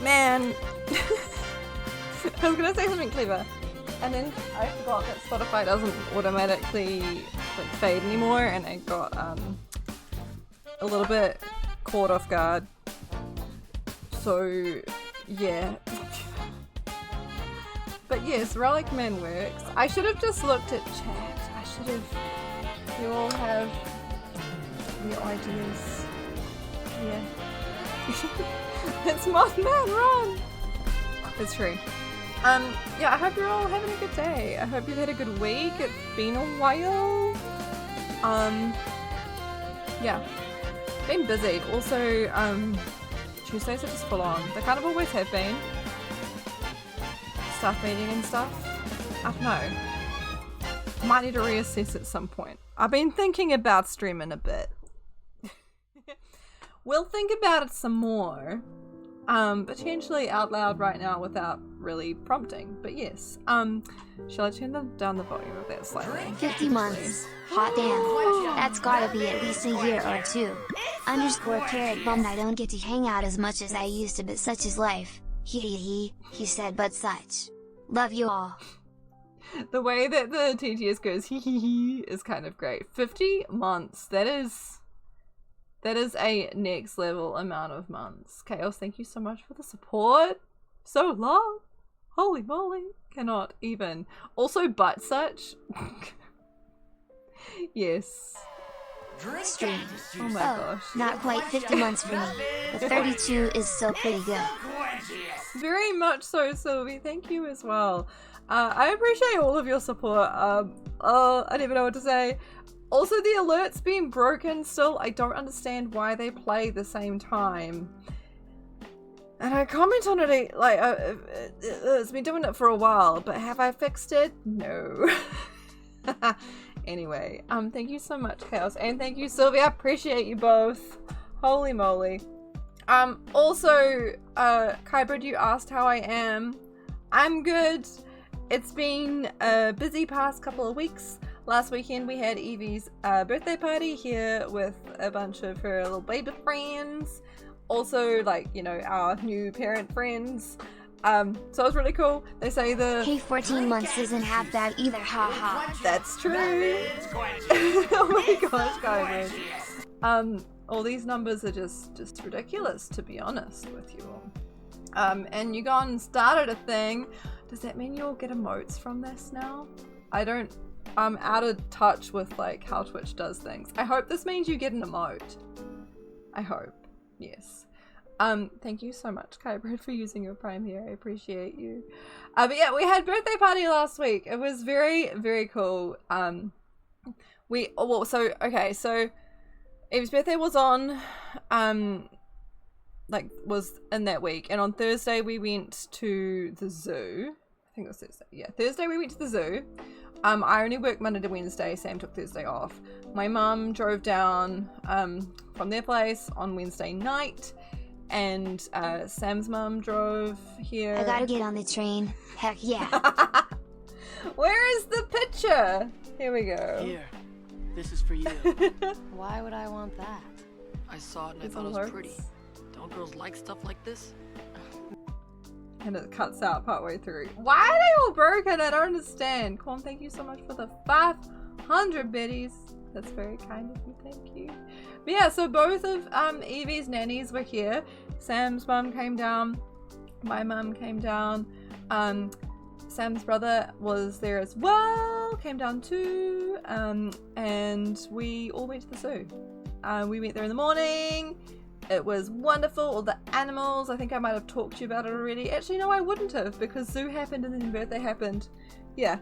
Man. I was gonna say something clever, and then I forgot that Spotify doesn't automatically like fade anymore, and I got a little bit caught off guard. So yeah. But yes, Relic Man works. I should have just looked at chat. I should have. You all have your ideas. Yeah. It's Mothman, run! It's true. Yeah, I hope you're all having a good day. I hope you've had a good week. It's been a while. Yeah. Been busy. Also, Tuesdays are just full on. They kind of always have been. Staff meeting and stuff. I don't know. Might need to reassess at some point. I've been thinking about streaming a bit. We'll think about it some more. Potentially out loud right now without really prompting. But yes. Shall I turn down the volume of that slightly? 50 months. Hot damn. That's gotta be at least a year or two. _ carrot bummed I don't get to hang out as much as I used to, but such is life. He said, but such. Love you all. The way that the TTS goes he is kind of great. 50 months. That is a next level amount of months. Chaos, thank you so much for the support. So long. Holy moly. Cannot even. Also, but such. Yes. Stream. Oh my gosh. Not quite 50 months for me, but 32 is still pretty good. Very much so, Sylvie. Thank you as well. I appreciate all of your support. I don't even know what to say. Also, the alert's been broken still. I don't understand why they play the same time. And I comment on it, like, it's been doing it for a while, but have I fixed it? No. Anyway, thank you so much, Chaos, and thank you, Sylvie. I appreciate you both. Holy moly. Also, Kybrid, you asked how I am. I'm good. It's been a busy past couple of weeks. Last weekend we had Evie's birthday party here with a bunch of her little baby friends. Also, like, you know, our new parent friends. So it was really cool. They say Hey, 14 months isn't half bad either, haha. That's true. Oh my gosh, Kybrid. All these numbers are just ridiculous, to be honest with you all. And you gone and started a thing. Does that mean you'll get emotes from this now? I'm out of touch with like how Twitch does things. I hope this means you get an emote. I hope. Yes. Thank you so much, Kybrid, for using your Prime here. I appreciate you. But yeah, we had birthday party last week. It was very, very cool. So Eve's birthday was on, was in that week. And on Thursday we went to the zoo. I think it was Thursday. Yeah, Thursday we went to the zoo. I only work Monday to Wednesday. Sam took Thursday off. My mum drove down from their place on Wednesday night. And Sam's mum drove here. I gotta get on the train. Heck yeah. Where is the picture? Here we go. Here. This is for you. Why would I want that? I saw it and I thought it was pretty. Don't girls like stuff like this? And it cuts out partway through. Why are they all broken? I don't understand. Quan, thank you so much for the 500 biddies. That's very kind of you. Thank you. But yeah, so both of Evie's nannies were here. Sam's mum came down. My mum came down. Sam's brother was there as well. Came down too. And we all went to the zoo. We went there in the morning. It was wonderful. All the animals. I think I might have talked to you about it already. Actually, no, I wouldn't have, because zoo happened and then birthday happened. Yeah.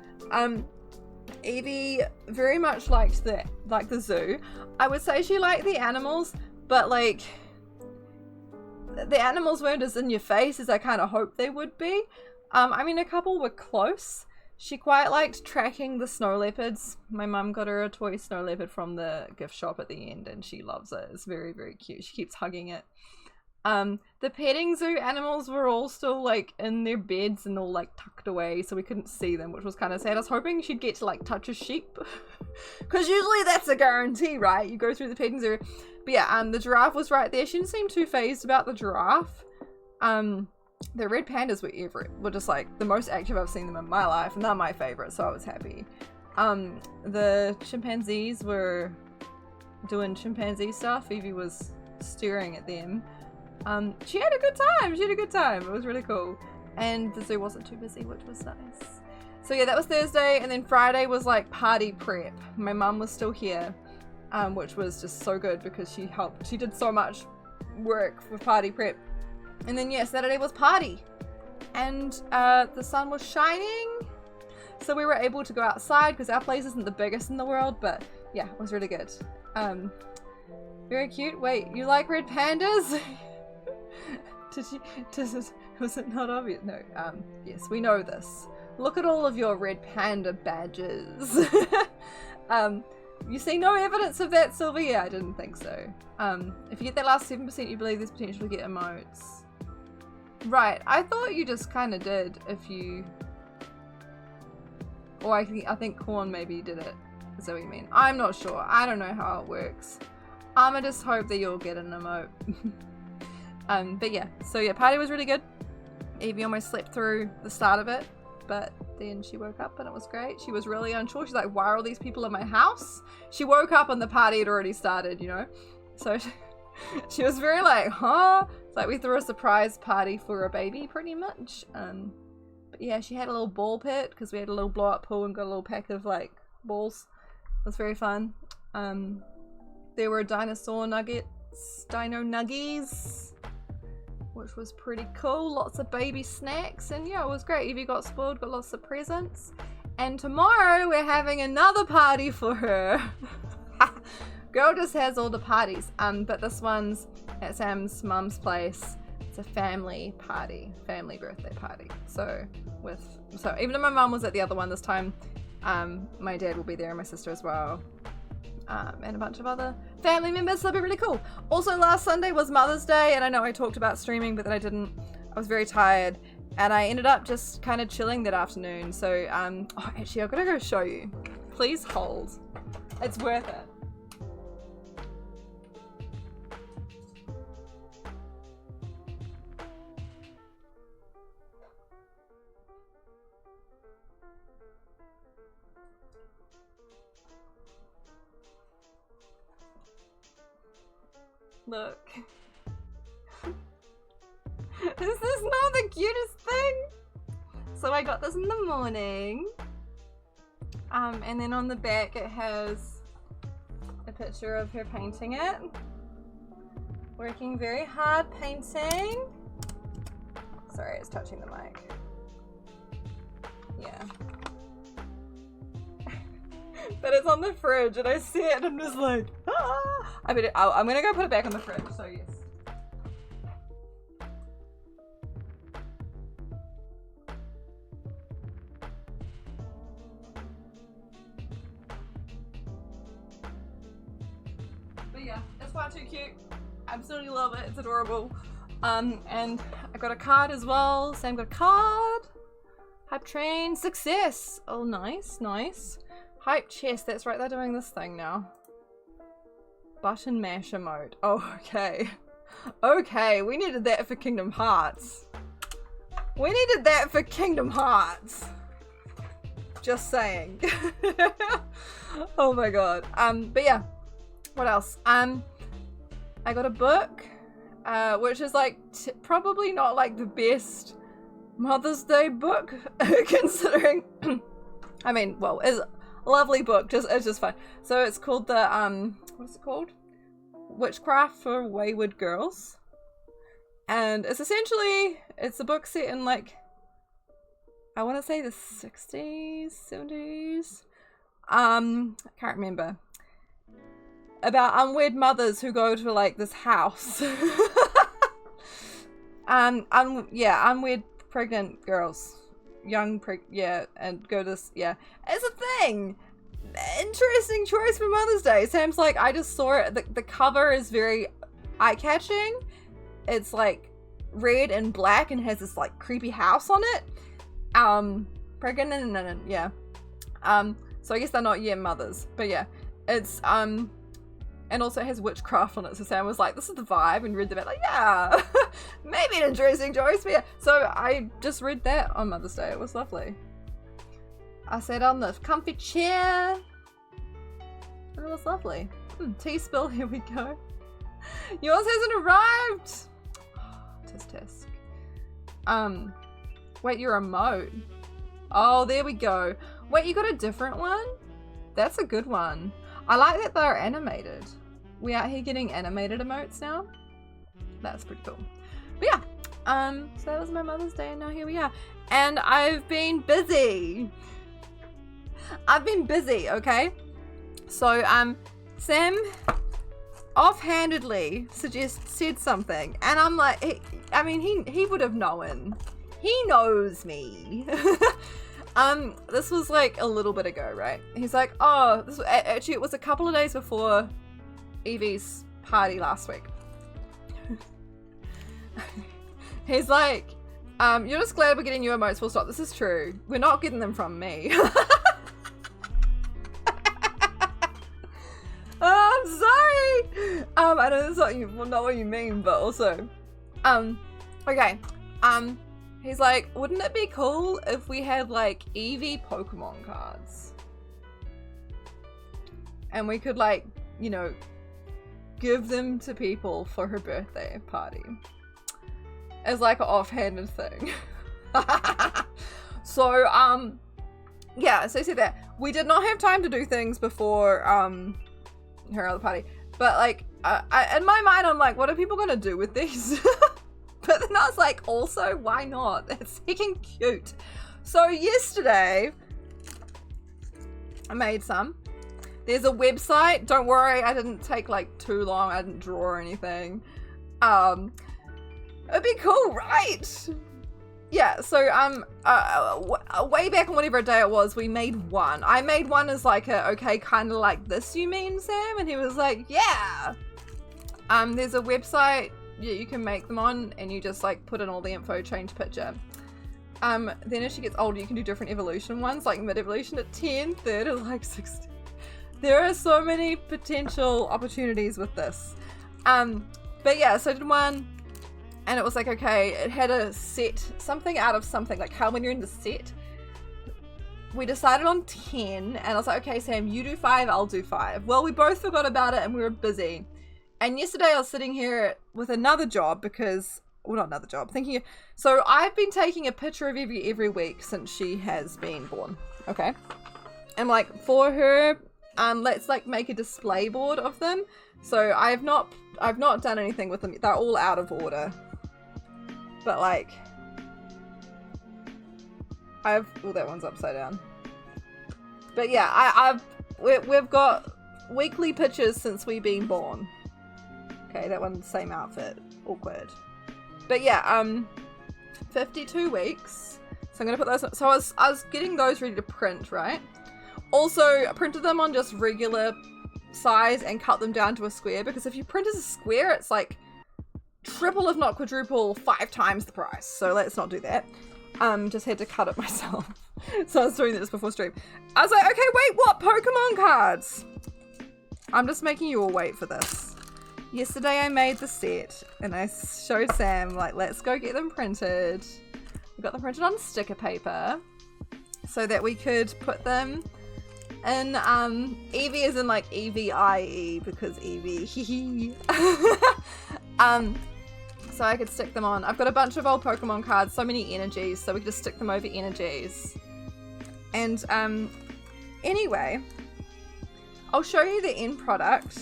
Evie very much liked the zoo. I would say she liked the animals, but like the animals weren't as in your face as I kind of hoped they would be. I mean, a couple were close. She quite liked tracking the snow leopards. My mum got her a toy snow leopard from the gift shop at the end, and she loves it. It's very, very cute. She keeps hugging it. The petting zoo animals were all still like in their beds and all like tucked away, so we couldn't see them, which was kind of sad. I was hoping she'd get to like touch a sheep, because usually that's a guarantee, right? You go through the petting zoo. But yeah, the giraffe was right there. She didn't seem too phased about the giraffe. The red pandas were just like the most active I've seen them in my life, and they're my favorite, so I was happy. The chimpanzees were doing chimpanzee stuff. Evie was staring at them. She had a good time. It was really cool. And the zoo wasn't too busy, which was nice. So yeah, that was Thursday, and then Friday was like party prep. My mum was still here, which was just so good because she did so much work for party prep. And then yeah, Saturday was party, and the sun was shining, so we were able to go outside because our place isn't the biggest in the world, but yeah, it was really good. Very cute. Wait, you like red pandas? Was it not obvious? No, yes, we know this. Look at all of your red panda badges. You see no evidence of that, Sylvia? I didn't think so. If you get that last 7%, you believe there's potential to get emotes. Right, I thought you just kind of did if you... Or I think Corn maybe did it. Is that what you mean? I'm not sure. I don't know how it works. I'ma just hope that you'll get an emote. But yeah, so yeah, party was really good. Evie almost slept through the start of it, but then she woke up and it was great. She was really unsure. She's like, why are all these people in my house? She woke up and the party had already started, you know? So she was very like, huh? It's like we threw a surprise party for a baby pretty much. But yeah, she had a little ball pit because we had a little blow up pool and got a little pack of like balls. It was very fun. There were dino nuggies, which was pretty cool. Lots of baby snacks, and yeah, it was great. Evie got spoiled, got lots of presents, and tomorrow we're having another party for her. Girl just has all the parties, but this one's at Sam's mum's place. It's a family party, family birthday party. So even though my mum was at the other one this time, my dad will be there and my sister as well. And a bunch of other family members, so it'll be really cool. Also, last Sunday was Mother's Day, and I know I talked about streaming, but then I didn't. I was very tired, and I ended up just kind of chilling that afternoon. So, oh, actually, I've got to go show you. Please hold. It's worth it. Look. This is not the cutest thing. So I got this in the morning. And then on the back it has a picture of her painting it. Working very hard painting. Sorry, it's touching the mic. Yeah. But it's on the fridge and I see it and I'm just like, ah! I'm gonna go put it back on the fridge, so yes. But yeah, it's far too cute. Absolutely love it, it's adorable. And I got a card as well. Sam got a card. Hype train, success. Oh, nice, nice. Hype chest, that's right, they're doing this thing now. Button mash emote. Oh, okay. Okay, we needed that for Kingdom Hearts. We needed that for Kingdom Hearts. Just saying. Oh my god. But yeah. What else? I got a book, which is like probably not like the best Mother's Day book, considering I mean, well, it's a lovely book, it's just fun. So it's called the what's it called? Witchcraft for Wayward Girls. And it's a book set in like, I want to say the 60s, 70s. I can't remember. About unwed mothers who go to like this house. Unwed pregnant girls. And go to this, yeah. It's a thing! Interesting choice for Mother's Day. Sam's like, I just saw it. The cover is very eye-catching. It's like red and black and has this like creepy house on it. Pregnant and yeah. So I guess they're not yet mothers, but yeah. It's And also it has witchcraft on it, so Sam was like, this is the vibe, and read the bit like, yeah, maybe an interesting choice, but yeah. So I just read that on Mother's Day. It was lovely. I sat on the comfy chair, and it was lovely. Tea spill, here we go. Yours hasn't arrived. Tisk tisk. Wait, your emote. Oh, there we go. Wait, you got a different one? That's a good one. I like that they're animated. We out here getting animated emotes now. That's pretty cool. But yeah, so that was my Mother's Day, and now here we are. And I've been busy. Okay? So, Sam offhandedly said something, and I'm like, he would have known. He knows me. This was like a little bit ago, right? He's like, oh, actually it was a couple of days before Evie's party last week. He's like, you're just glad we're getting new emotes, full stop. This is true. We're not getting them from me. Oh, I'm sorry. I know that's not what you mean, but also, okay. He's like, wouldn't it be cool if we had like Eevee Pokemon cards? And we could like, you know, give them to people for her birthday party. As like an offhanded thing. So, yeah, so he said that. We did not have time to do things before, her other party. But like, in my mind, I'm like, what are people gonna do with these? But then I was like, also, why not? It's freaking cute. So yesterday, I made some. There's a website. Don't worry, I didn't take like too long. I didn't draw or anything. It'd be cool, right? Yeah, so way back on whatever day it was, we made one. I made one as like a, okay, kind of like this you mean, Sam? And he was like, yeah. There's a website you can make them on, and you just like put in all the info, change picture. Then as she gets older, you can do different evolution ones, like mid-evolution at 10, third at like 16. There are so many potential opportunities with this. But yeah, so I did one, and it was like, okay, it had a set, something out of something, like how when you're in the set. We decided on 10, and I was like, okay, Sam, you do 5, I'll do 5. Well, we both forgot about it, and we were busy. And yesterday I was sitting here with another job because, well, not another job, thinking, so I've been taking a picture of every week since she has been born, okay? And like, for her, let's like make a display board of them. So I've not done anything with them. They're all out of order. But like, well, that one's upside down. But yeah, we've got weekly pictures since we've been born. Okay, that one's the same outfit. Awkward. But yeah, 52 weeks. So I'm gonna put those on. So I was getting those ready to print, right? Also, I printed them on just regular size and cut them down to a square, because if you print as a square, it's like triple if not quadruple, 5 times the price. So let's not do that. Just had to cut it myself. So I was doing this before stream. I was like, okay, wait, what? Pokemon cards? I'm just making you all wait for this. Yesterday I made the set, and I showed Sam, like, let's go get them printed. We got them printed on sticker paper, so that we could put them in, Eevee as in, like, E-V-I-E, because Eevee, so I could stick them on. I've got a bunch of old Pokemon cards, so many energies, so we could just stick them over energies. And, anyway, I'll show you the end product.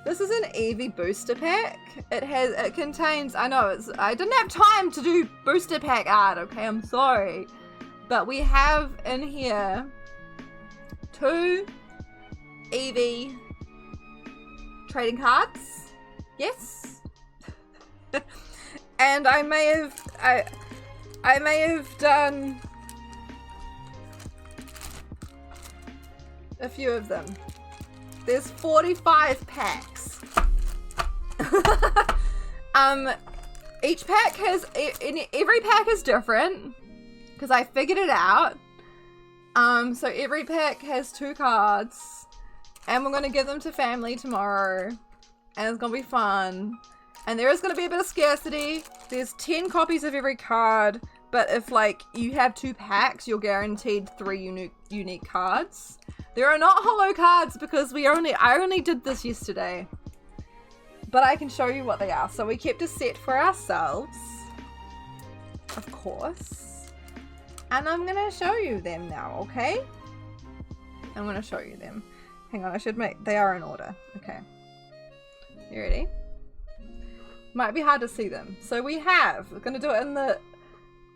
This is an Eevee booster pack. It contains, I know, I didn't have time to do booster pack art, okay, I'm sorry. But we have in here 2 Eevee trading cards. Yes. And I may have done a few of them. There's 45 packs. Each pack has, every pack is different, because I figured it out. So every pack has 2 cards, And we're gonna give them to family tomorrow. And it's gonna be fun. And there is gonna be a bit of scarcity. There's 10 copies of every card. But if like you have 2 packs, you're guaranteed 3 unique cards. There are not holo cards because I only did this yesterday. But I can show you what they are. So we kept a set for ourselves. Of course. And I'm gonna show you them now, okay? I'm gonna show you them. Hang on, they are in order. Okay. You ready? Might be hard to see them. So we're gonna do it in the,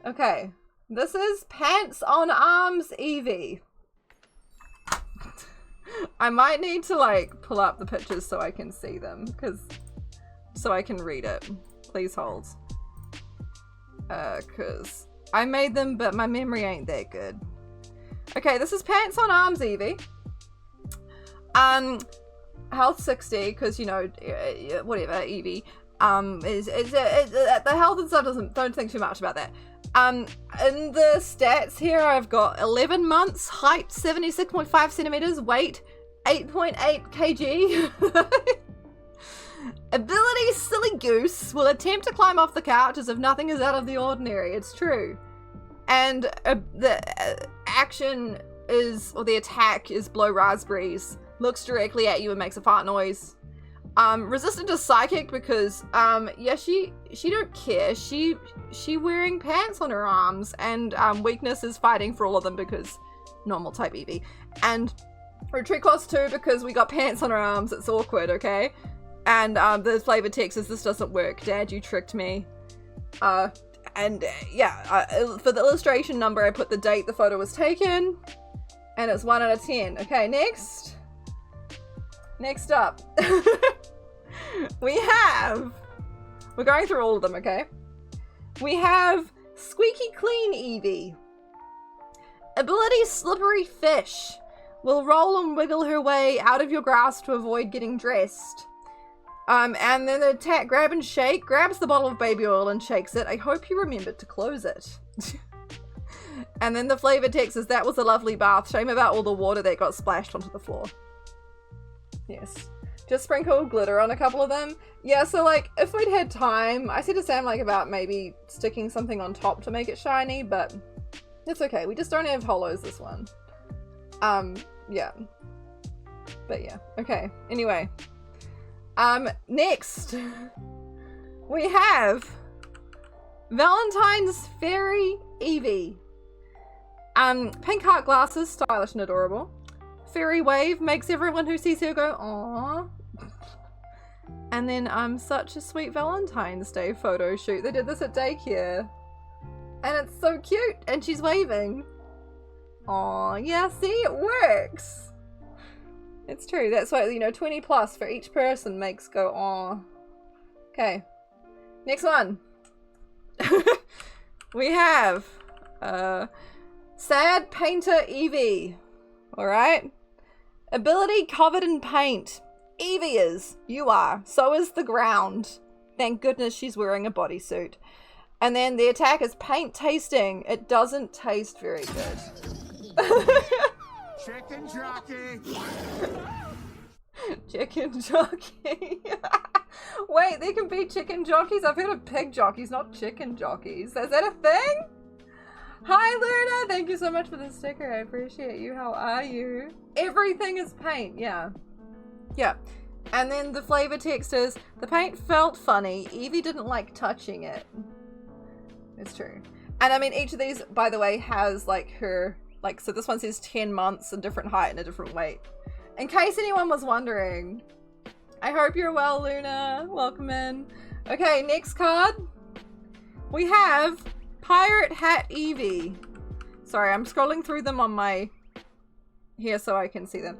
okay. This is Pants on Arms Eevee. I might need to like pull up the pictures so I can see them, so I can read it. Please hold. Cause I made them, but my memory ain't that good. Okay, this is Pants on Arms Eevee. Health 60, because you know, whatever, Eevee. The health and stuff don't think too much about that. In the stats here, I've got 11 months, height 76.5 centimeters, weight 8.8 kg. Ability Silly Goose will attempt to climb off the couch as if nothing is out of the ordinary. It's true. And the action is, or the attack is blow raspberries. Looks directly at you and makes a fart noise. Resistant to psychic because yeah, she don't care. She wearing pants on her arms, and weakness is fighting for all of them because normal type Eevee. And retreat cost 2 because we got pants on our arms. It's awkward, okay? And the flavor text is this doesn't work. Dad, you tricked me. Yeah, for the illustration number, I put the date the photo was taken, and it's 1 out of 10. Okay, next up. We're going through all of them, okay? We have Squeaky Clean Eevee. Ability Slippery Fish. Will roll and wiggle her way out of your grasp to avoid getting dressed. And then the attack Grab and Shake grabs the bottle of baby oil and shakes it. I hope you remembered to close it. And then the flavor text is that was a lovely bath. Shame about all the water that got splashed onto the floor. Yes. Just sprinkle glitter on a couple of them. Yeah, so like, if we'd had time, I said to Sam like about maybe sticking something on top to make it shiny, but it's okay. We just don't have holos this one. Yeah. But yeah, okay. Anyway. Next. We have Valentine's Fairy Eevee. Pink heart glasses, stylish and adorable. Fairy wave makes everyone who sees her go, aww. And then, such a sweet Valentine's Day photo shoot. They did this at daycare. And it's so cute. And she's waving. Aw, yeah, see, it works. It's true. That's why, you know, 20 plus for each person makes go, aw. Okay. Next one. We have, Sad Painter Eevee. Alright. Ability covered in paint. Eevee is. You are. So is the ground. Thank goodness she's wearing a bodysuit. And then the attack is paint tasting. It doesn't taste very good. Chicken jockey. Chicken jockey. Wait, there can be chicken jockeys? I've heard of pig jockeys, not chicken jockeys. Is that a thing? Hi Luna, thank you so much for the sticker. I appreciate you. How are you? Everything is paint, yeah. Yeah. And then the flavor text is, the paint felt funny. Eevee didn't like touching it. It's true. And I mean, each of these, by the way, has like her, like, so this one says 10 months, a different height and a different weight. In case anyone was wondering. I hope you're well, Luna. Welcome in. Okay, next card. We have Pirate Hat Eevee. Sorry, I'm scrolling through them on my here so I can see them.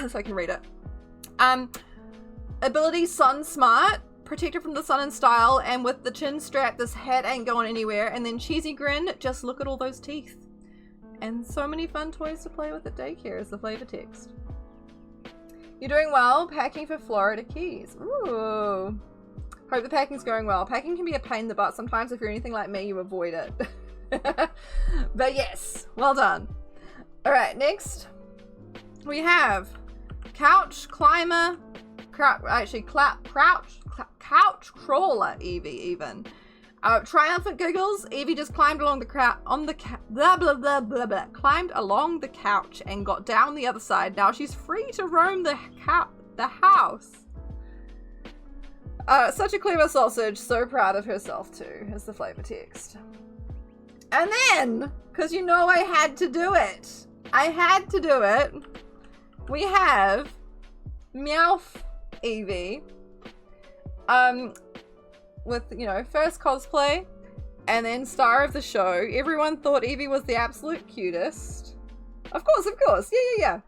So I can read it. Ability Sun Smart. Protected from the sun in style, and with the chin strap, this hat ain't going anywhere. And then Cheesy Grin, just look at all those teeth. And so many fun toys to play with at daycare is the flavor text. You're doing well. Packing for Florida Keys. Ooh. Hope the packing's going well. Packing can be a pain in the butt sometimes. If you're anything like me, you avoid it. But yes, well done. Alright, next we have couch climber, couch crawler Evie even. Triumphant giggles. Evie just climbed along the climbed along the couch and got down the other side. Now she's free to roam the house. Such a clever sausage. So proud of herself too. Is the flavor text. And then, because you know I had to do it. We have Meowth Evie. With, you know, first cosplay and then star of the show. Everyone thought Evie was the absolute cutest. Of course. Yeah.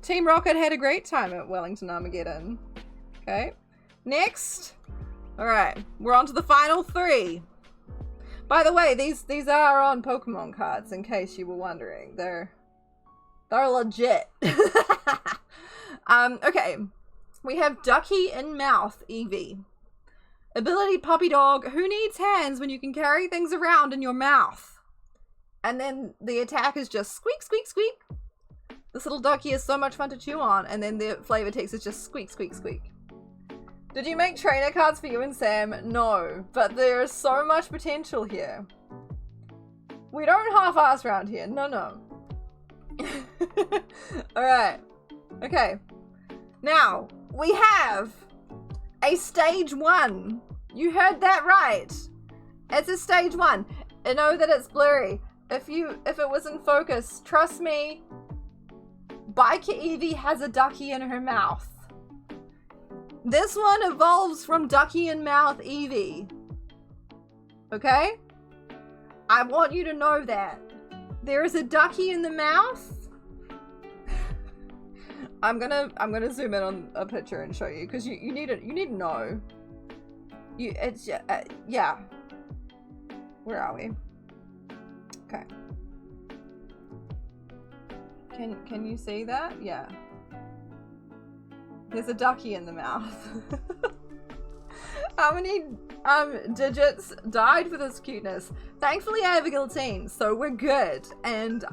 Team Rocket had a great time at Wellington Armageddon. Okay. Next. Alright. We're on to the final 3. By the way, these are on Pokemon cards, in case you were wondering. They're legit. Okay. We have Ducky in Mouth Evie. Ability puppy dog. Who needs hands when you can carry things around in your mouth? And then the attack is just squeak, squeak, squeak. This little ducky is so much fun to chew on. And then the flavor text is just squeak, squeak, squeak. Did you make trainer cards for you and Sam? No, but there is so much potential here. We don't half-ass around here. No. Alright. Okay. Now, we have a stage 1. You heard that right. It's a stage 1. I know that it's blurry. If it was in focus, trust me, Biker Evie has a ducky in her mouth. This one evolves from Ducky in Mouth Evie. Okay? I want you to know that. There is a ducky in the mouth. I'm gonna zoom in on a picture and show you, because you need to know. Yeah. Where are we? Okay. Can you see that? Yeah. There's a ducky in the mouth. How many digits died for this cuteness? Thankfully I have a guillotine, so we're good. And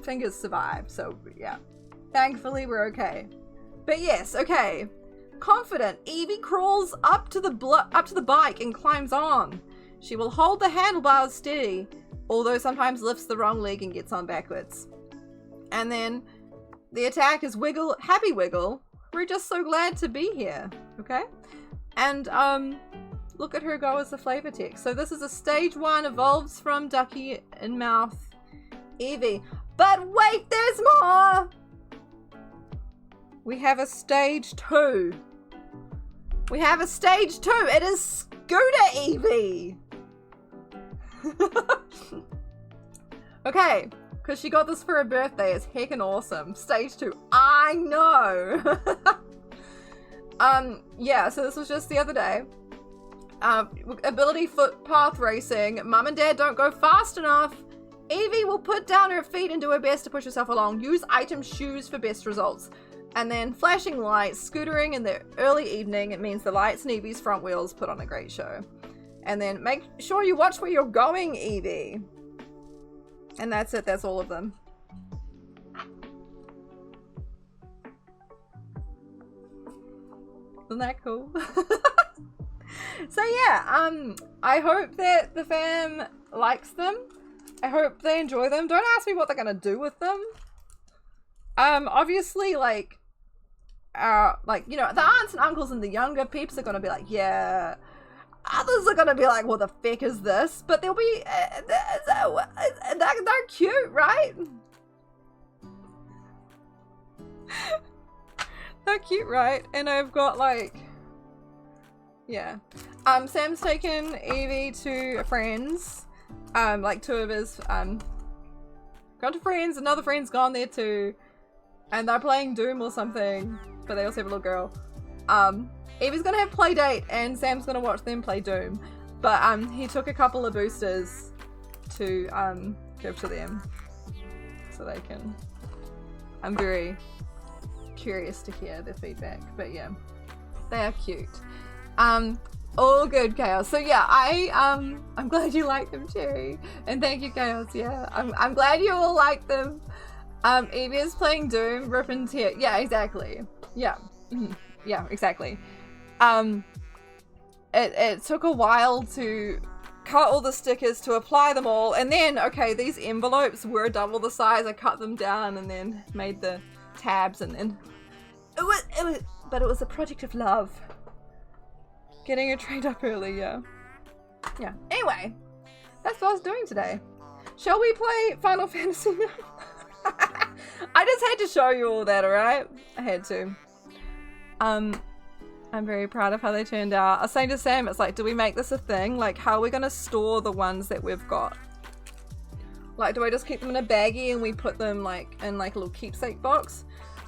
fingers survived, so yeah. Thankfully we're okay. But yes, okay. Confident, Evie crawls up to the bike and climbs on. She will hold the handlebars steady, although sometimes lifts the wrong leg and gets on backwards. And then the attack is wiggle, happy wiggle. We're just so glad to be here, okay? And look at her go as the flavor text. So this is a stage 1, evolves from Ducky in Mouth Evie. But wait, there's more! We have a stage 2. It is Scooter Evie. Okay, because she got this for her birthday. It's heckin' awesome. Stage 2. I know. Yeah, so this was just the other day. Ability footpath racing. Mum and Dad don't go fast enough. Evie will put down her feet and do her best to push herself along. Use item shoes for best results. And then flashing lights, scootering in the early evening. It means the lights and Evie's front wheels put on a great show. And then make sure you watch where you're going, Evie. And that's it. That's all of them. Isn't that cool? So yeah, I hope that the fam likes them. I hope they enjoy them. Don't ask me what they're gonna do with them. Obviously, you know, the aunts and uncles and the younger peeps are gonna be like, yeah. Others are gonna be like, what the feck is this? But they'll be, they're cute, right? They're cute, right? And I've got yeah. Sam's taken Evie to friends. 2 of his, gone to friends, another friend's gone there too. And they're playing Doom or something, but they also have a little girl. Evie's gonna have play date and Sam's gonna watch them play Doom. But he took a couple of boosters to give to them so they can. I'm very curious to hear their feedback, but yeah, they are cute. All good, Chaos. So yeah, I'm glad you like them, Cherry, and thank you, Chaos. Yeah, I'm glad you all like them. Evie is playing Doom, rip and tear. Yeah, exactly. Yeah. Yeah, exactly. It took a while to cut all the stickers, to apply them all, and then, okay, these envelopes were double the size. I cut them down and then made the tabs, and then but it was a project of love. Getting it trained up early, yeah. Yeah. Anyway, that's what I was doing today. Shall we play Final Fantasy now? I just had to show you all that, alright? I had to. I'm very proud of how they turned out. I was saying to Sam, it's like, do we make this a thing? Like, how are we gonna store the ones that we've got? Like, do I just keep them in a baggie and we put them like in like a little keepsake box?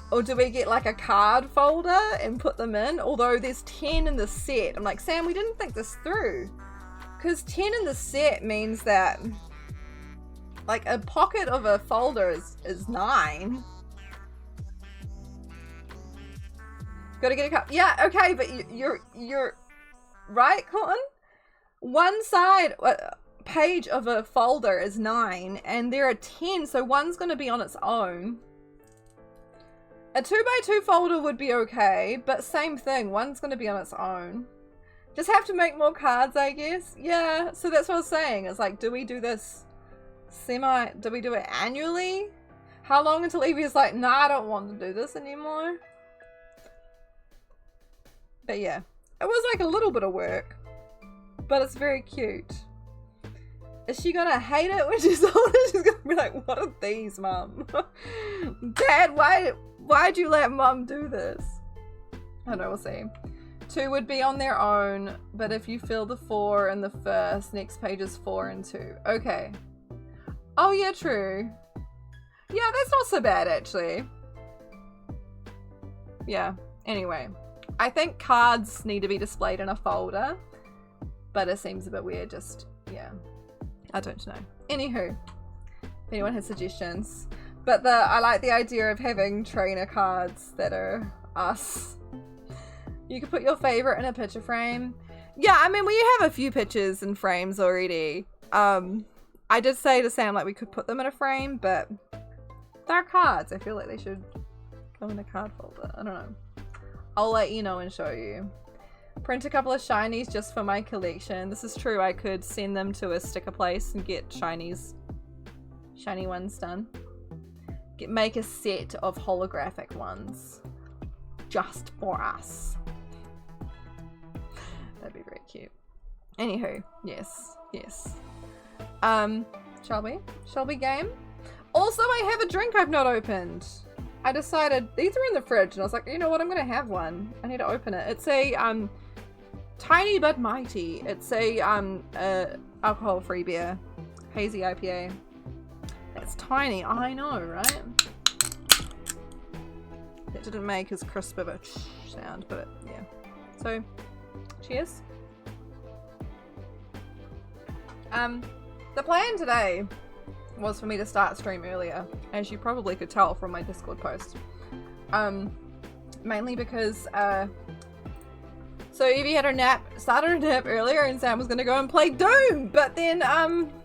Or do we get like a card folder and put them in? Although there's 10 in the set. I'm like, Sam, we didn't think this through. Because 10 in the set means that like a pocket of a folder is 9. Gotta get a cup. Yeah, okay, but you're right, Cotton? One side page of a folder is 9, and there are 10, so one's gonna be on its own. A 2x2 folder would be okay, but same thing, one's gonna be on its own. Just have to make more cards, I guess. Yeah, so that's what I was saying. It's like, do we do this do we do it annually? How long until Evie is like, nah, I don't want to do this anymore? But yeah, it was like a little bit of work, but it's very cute. Is she gonna hate it when she's older? She's gonna be like, what are these, Mum? Dad, why'd you let Mum do this? I don't know, we'll see. 2 would be on their own, but if you fill the 4 in the first, next page is 4 and 2. Okay. Oh yeah, true. Yeah, that's not so bad, actually. Yeah, anyway. I think cards need to be displayed in a folder, but it seems a bit weird, just, yeah. I don't know. Anywho, if anyone has suggestions. But I like the idea of having trainer cards that are us. You could put your favorite in a picture frame. Yeah, I mean, we have a few pictures and frames already. I did say to Sam, like, we could put them in a frame, but they're cards. I feel like they should go in a card folder. I don't know. I'll let you know and show you. Print a couple of shinies just for my collection. This is true. I could send them to a sticker place and get shiny ones done. Make a set of holographic ones just for us. That'd be very cute. Anywho, yes. Shall we game? Also, I have a drink I've not opened. I decided these are in the fridge and I was like, you know what, I'm gonna have one. I need to open it. It's a tiny but mighty. It's a alcohol-free beer, hazy IPA. It's tiny, I know, right? It didn't make as crisp of a sound, but yeah. So, cheers. The plan today was for me to start stream earlier, as you probably could tell from my Discord post. Mainly because, so Evie had started her nap earlier and Sam was gonna go and play Doom, but then,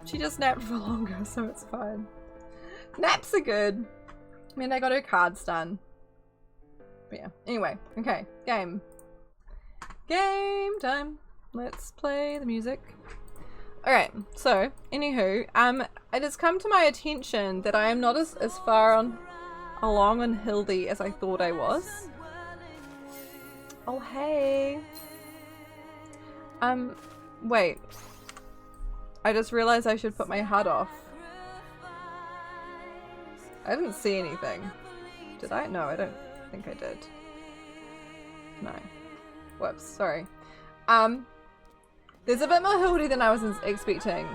she just napped for longer, so it's fine. Naps are good. I mean, I got her cards done. But yeah, anyway, okay, game time. Let's play the music. Alright, so, anywho, it has come to my attention that I am not as far along on Hildy as I thought I was. Oh, hey. Wait. I just realized I should put my HUD off. I didn't see anything. Did I? No, I don't think I did. No. Whoops, sorry. There's a bit more Hildy than I was expecting.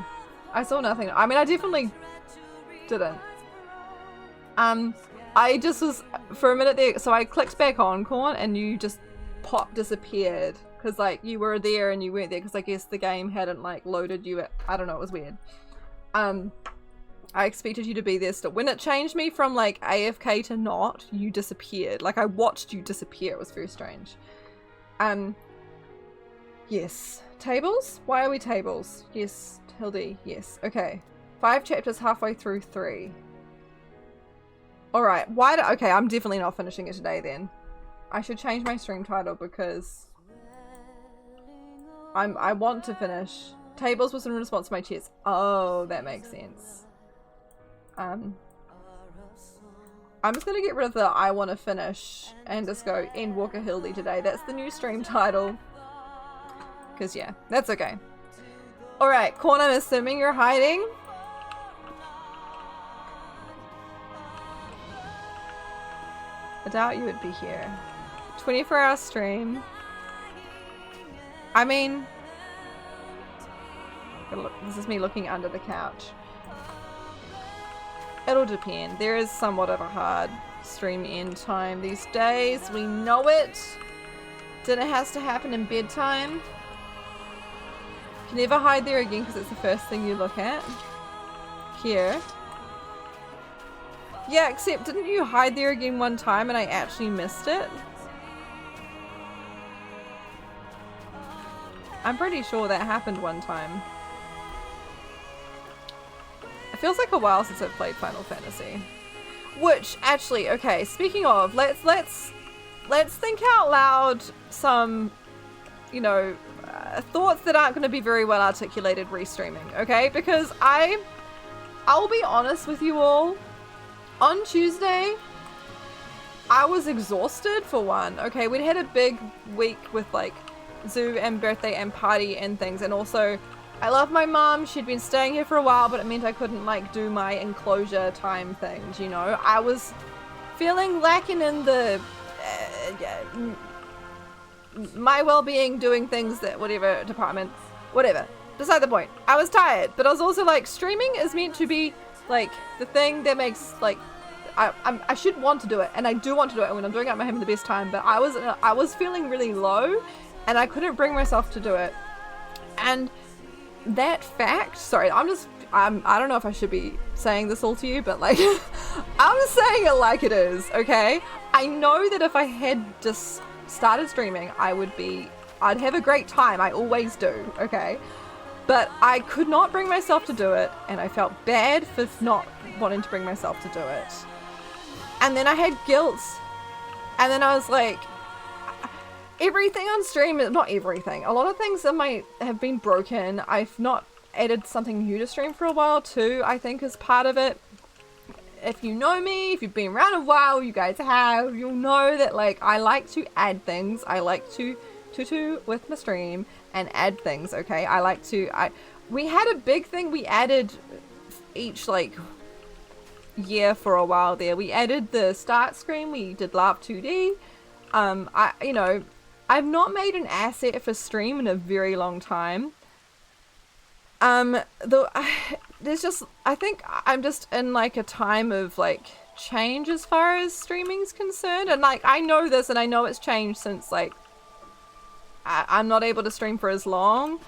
I saw nothing. I mean, I definitely didn't. I just was, for a minute there, so I clicked back on Corn and you just disappeared. Because, like, you were there and you weren't there because I guess the game hadn't, like, loaded you. I don't know, it was weird. I expected you to be there still. When it changed me from, like, AFK to not, you disappeared. Like, I watched you disappear. It was very strange. Yes. Tables? Why are we tables? Yes, Hildy. Yes. Okay. 5 chapters halfway through 3. Alright, okay, I'm definitely not finishing it today then. I should change my stream title because I want to finish. Tables was in response to my chess. Oh, that makes sense. I'm just gonna get rid of the I want to finish and just go end Walker Hildy today. That's the new stream title. Because yeah, that's okay. Alright, Corn, I'm assuming you're hiding. I doubt you would be here. 24-hour stream. I mean, this is me looking under the couch. It'll depend. There is somewhat of a hard stream end time these days. We know it. Dinner has to happen in bedtime. You can never hide there again because it's the first thing you look at. Here. Yeah, except didn't you hide there again one time and I actually missed it? I'm pretty sure that happened one time. It feels like a while since I've played Final Fantasy. Which, actually, okay, speaking of, let's think out loud some, you know, thoughts that aren't going to be very well articulated restreaming, okay? Because I'll be honest with you all. On Tuesday, I was exhausted for one. Okay, we'd had a big week with like zoo and birthday and party and things, and also I love my mom. She'd been staying here for a while, but it meant I couldn't like do my enclosure time things, you know. I was feeling lacking in the my well-being, doing things that whatever department, whatever. Beside the point. I was tired, but I was also like, streaming is meant to be like the thing that makes like I should want to do it, and I do want to do it when I'm doing it. I'm having the best time, but I was feeling really low, and I couldn't bring myself to do it. And that fact, sorry, I don't know if I should be saying this all to you, but like I'm saying it like it is, okay? I know that if I had just started streaming, I'd have a great time. I always do, okay? But I could not bring myself to do it, and I felt bad for not wanting to bring myself to do it. And then I had guilt, and then I was like, everything on stream, not everything, a lot of things have been broken. I've not added something new to stream for a while too, I think is part of it. If you know me, if you've been around a while, you guys have, you'll know that like I like to add things. I like to tutu with my stream and add things, okay? We had a big thing we added each like year for a while there. We added the start screen, we did Laugh 2D. I've not made an asset for stream in a very long time. I think I'm just in like a time of like change as far as streaming's concerned, and like I know this, and I know it's changed since like I'm not able to stream for as long.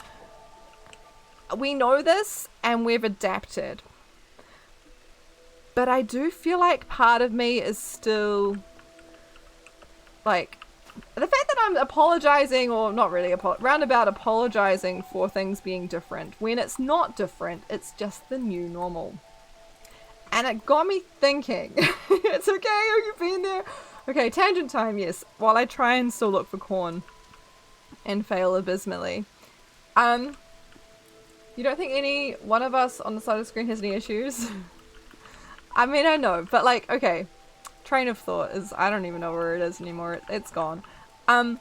We know this, and we've adapted. But I do feel like part of me is still like the fact that I'm apologizing, or not really roundabout apologizing for things being different when it's not different, it's just the new normal. And it got me thinking. It's okay, have you been there? Okay, tangent time, yes. While I try and still look for corn and fail abysmally. You don't think any one of us on the side of the screen has any issues? I mean, I know, but like, okay. Train of thought is, I don't even know where it is anymore. It's gone. I'm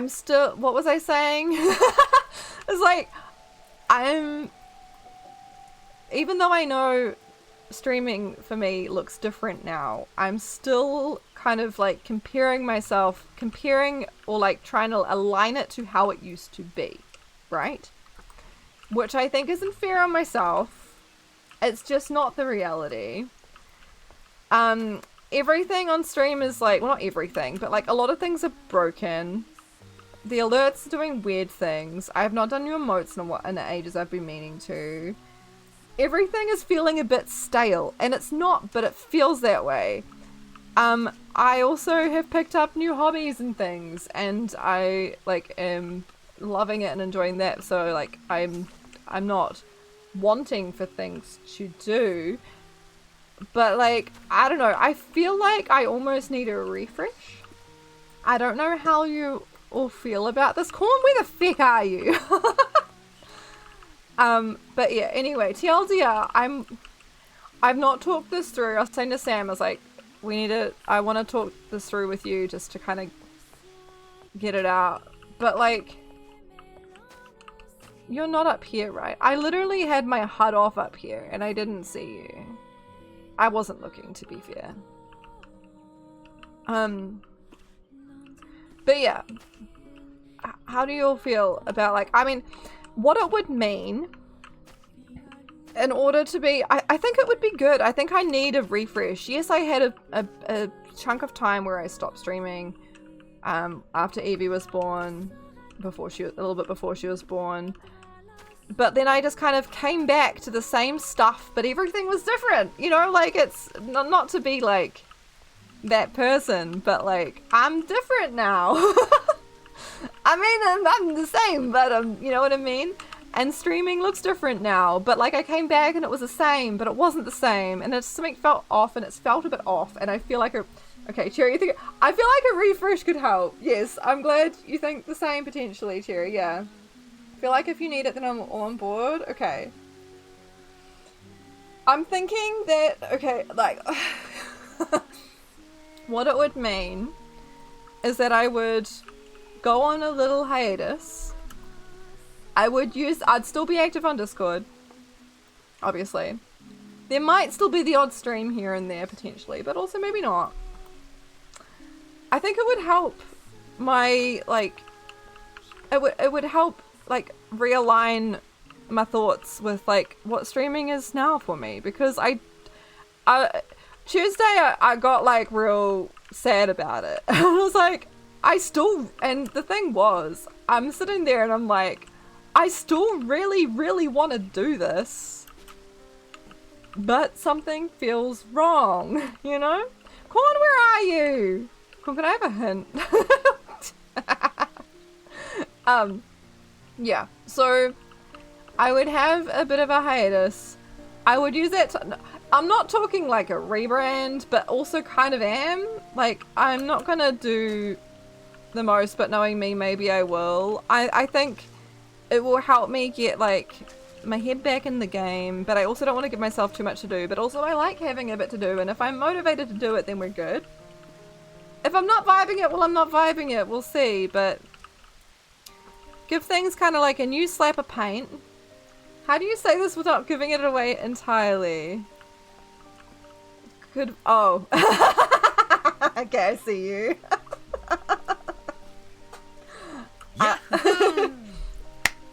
still, what was I saying? It's like, even though I know streaming for me looks different now, I'm still kind of like comparing or like trying to align it to how it used to be, right? Which I think isn't fair on myself. It's just not the reality. Everything on stream is like, well, not everything, but like a lot of things are broken. The alerts are doing weird things. I have not done new emotes in the ages I've been meaning to. Everything is feeling a bit stale, and it's not, but it feels that way. I also have picked up new hobbies and things, and I like am loving it and enjoying that. So like I'm not wanting for things to do, But like, I don't know. I feel like I almost need a refresh. I don't know how you all feel about this. Corn, where the feck are you? But yeah, anyway, TLDR, I've not talked this through. I was saying to Sam, I was like, I want to talk this through with you just to kind of get it out. But like, you're not up here, right? I literally had my HUD off up here and I didn't see you. I wasn't looking, to be fair. But yeah, how do you all feel about, like, I mean, what it would mean in order to be, I think it would be good. I think I need a refresh. Yes, I had a chunk of time where I stopped streaming after Evie was born, a little bit before she was born. But then I just kind of came back to the same stuff, but everything was different. You know, like, it's not to be like that person, but like, I'm different now. I mean, I'm the same, but you know what I mean? And streaming looks different now, but like, I came back and it was the same, but it wasn't the same, and it's something felt off, and it's felt a bit off, and I feel like okay, Cherry, I feel like a refresh could help. Yes, I'm glad you think the same potentially, Cherry, yeah. I feel like if you need it, then I'm all on board. Okay. I'm thinking that, okay, like, what it would mean is that I would go on a little hiatus. I'd still be active on Discord, obviously. There might still be the odd stream here and there, potentially, but also maybe not. I think it would help my, like, it would help, like, realign my thoughts with, like, what streaming is now for me, because Tuesday I got, like, real sad about it. I was like, and the thing was, I'm sitting there and I'm like, I still really, really want to do this, but something feels wrong, you know? Corn, where are you? Corn, can I have a hint? Yeah, so I would have a bit of a hiatus. I would use that I'm not talking like a rebrand, but also kind of am. Like, I'm not gonna do the most, but knowing me, maybe I will. I think it will help me get, like, my head back in the game, but I also don't want to give myself too much to do, but also I like having a bit to do, and if I'm motivated to do it, then we're good. If I'm not vibing it, well, I'm not vibing it, we'll see, but give things kind of like a new slap of paint. How do you say this without giving it away entirely? Oh. Okay, I see you.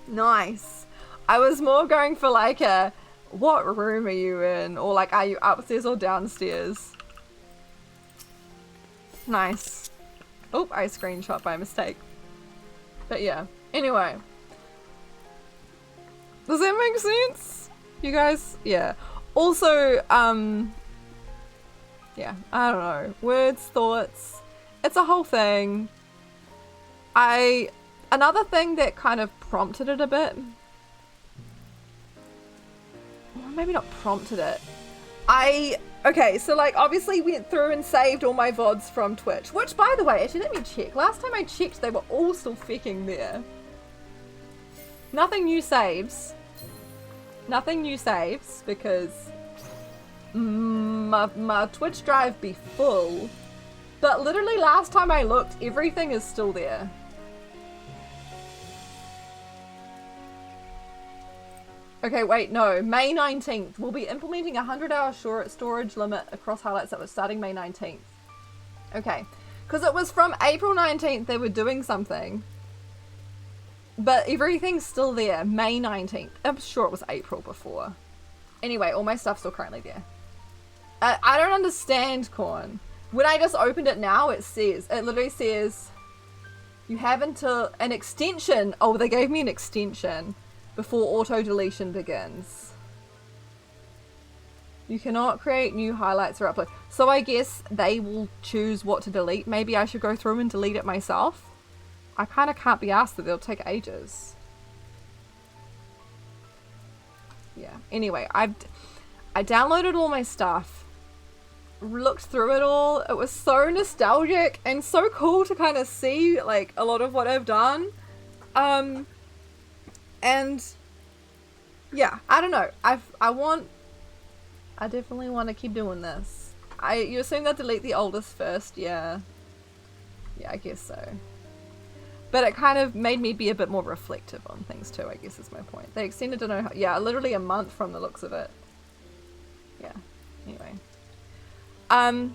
Nice. I was more going for like a, what room are you in? Or like, are you upstairs or downstairs? Nice. Oh, I screenshot by mistake. But yeah, anyway. Does that make sense? You guys? Yeah. Also, yeah, I don't know. Words, thoughts. It's a whole thing. Another thing that kind of prompted it a bit. Well, maybe not prompted it. Okay, so like obviously went through and saved all my VODs from Twitch. Which, by the way, actually let me check. Last time I checked, they were all still fecking there. Nothing new saves. Nothing new saves because my Twitch drive be full. But literally last time I looked, everything is still there. Okay, wait, no. May 19th. We'll be implementing a 100-hour storage limit across highlights that was starting May 19th. Okay. Because it was from April 19th they were doing something. But everything's still there. May 19th. I'm sure it was April before. Anyway, all my stuff's still currently there. I don't understand, Corn. When I just opened it now, it literally says, you have until an extension. Oh, they gave me an extension. Before auto deletion begins. You cannot create new highlights or upload. So I guess they will choose what to delete. Maybe I should go through and delete it myself. I kind of can't be asked that, they'll take ages. Yeah. Anyway, I downloaded all my stuff looked through it all, it was so nostalgic and so cool to kind of see like a lot of what I've done. And yeah, I don't know. I definitely want to keep doing this. You assume they'll delete the oldest first, yeah. Yeah, I guess so. But it kind of made me be a bit more reflective on things too, I guess is my point. They extended to know how, yeah, literally a month from the looks of it. Yeah, anyway. I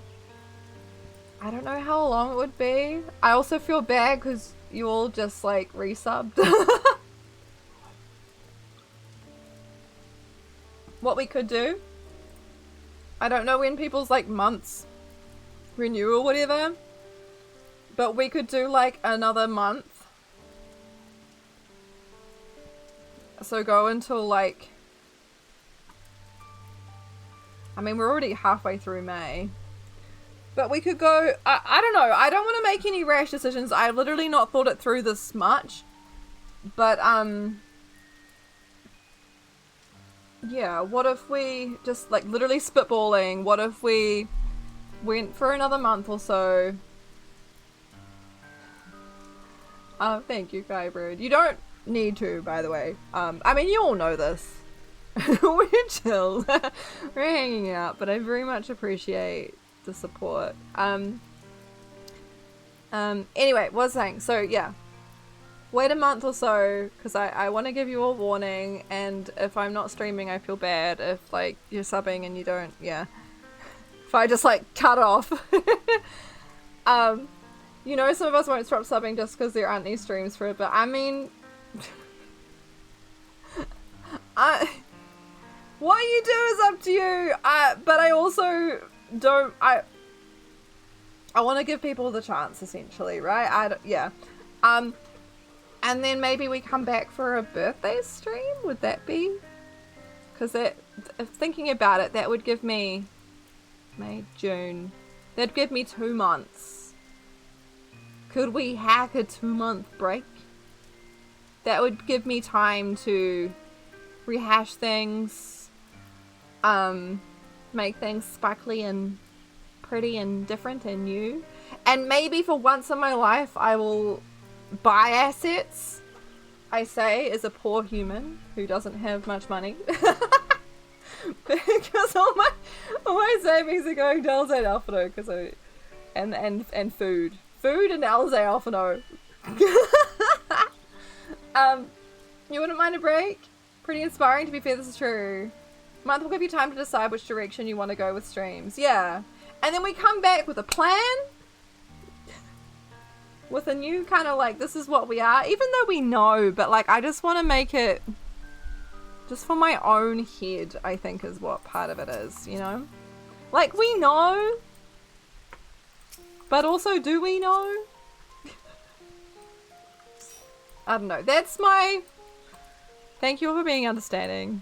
don't know how long it would be. I also feel bad because you all just like resubbed. What we could do, I don't know when people's like months renew or whatever, but we could do like another month. So go until like, I mean, we're already halfway through May. But we could go, I don't know. I don't want to make any rash decisions. I've literally not thought it through this much. But, yeah, what if we just, like, literally spitballing? What if we went for another month or so? Thank you, Skybird. You don't need to, by the way. I mean, you all know this. We're chill. We're hanging out, but I very much appreciate the support. Anyway, what was I saying? So yeah, wait a month or so, because I want to give you a warning, and if I'm not streaming I feel bad if like you're subbing and you don't, yeah, if I just like cut off. You know, some of us won't stop subbing just because there aren't any streams for it, but I mean what you do is up to you. But I also don't. I want to give people the chance, essentially, right? Yeah. And then maybe we come back for a birthday stream. Would that be? Because if thinking about it, that would give me May, June. That'd give me 2 months. Could we hack a 2-month break? That would give me time to rehash things. Make things sparkly and pretty and different and new. And maybe for once in my life I will buy assets, I say, as a poor human who doesn't have much money. Because all my savings are going to Alzate Alphino, because and food and Alzate Alphino. You wouldn't mind a break? Pretty inspiring, to be fair, this is true. Month will give you time to decide which direction you want to go with streams. Yeah. And then we come back with a plan. With a new kind of like, this is what we are. Even though we know, but like, I just want to make it just for my own head, I think is what part of it is, you know? Like, we know. But also, do we know? I don't know. That's my... Thank you all for being understanding.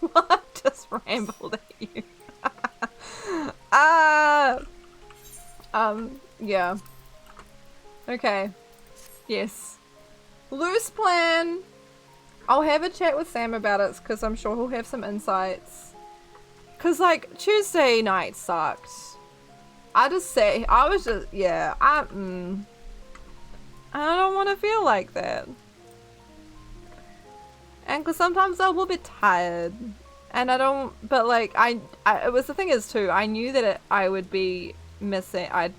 What? Just rambled at you. Yeah. Okay. Yes. Loose plan. I'll have a chat with Sam about it, because I'm sure he'll have some insights. Because, like, Tuesday night sucked. I don't want to feel like that. And because sometimes I will be tired. And I don't, but like, it was, the thing is too, I knew that I would be missing, I'd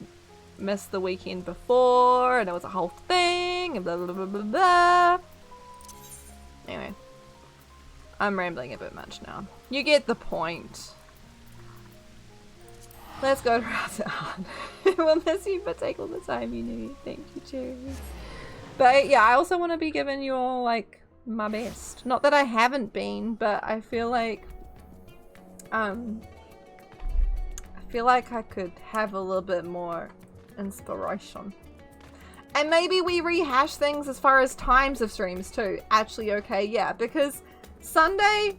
missed the weekend before, and it was a whole thing, and blah blah blah blah blah. Anyway. I'm rambling a bit much now. You get the point. Let's go to Razan. We'll miss you, but take all the time you need. Thank you, Cherry. But yeah, I also want to be giving you all, like, my best. Not that I haven't been, but I feel like I could have a little bit more inspiration. And maybe we rehash things as far as times of streams too. Actually, okay, yeah, because Sunday,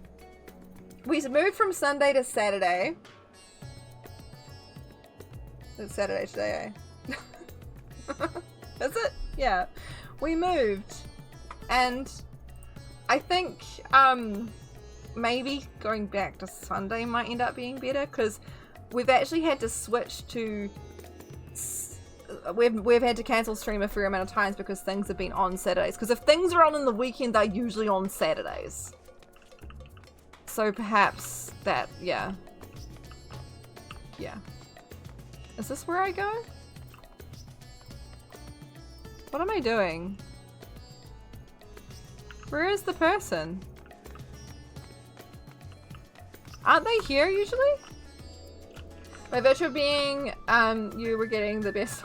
we moved from Sunday to Saturday. It's Saturday today, eh? Is it? Yeah. We moved. And I think maybe going back to Sunday might end up being better, because we've actually had to switch to... We've had to cancel stream a fair amount of times because things have been on Saturdays. Because if things are on in the weekend, they're usually on Saturdays. So perhaps that, yeah. Yeah. Is this where I go? What am I doing? Where is the person? Aren't they here usually? By virtue of being, you were getting the best.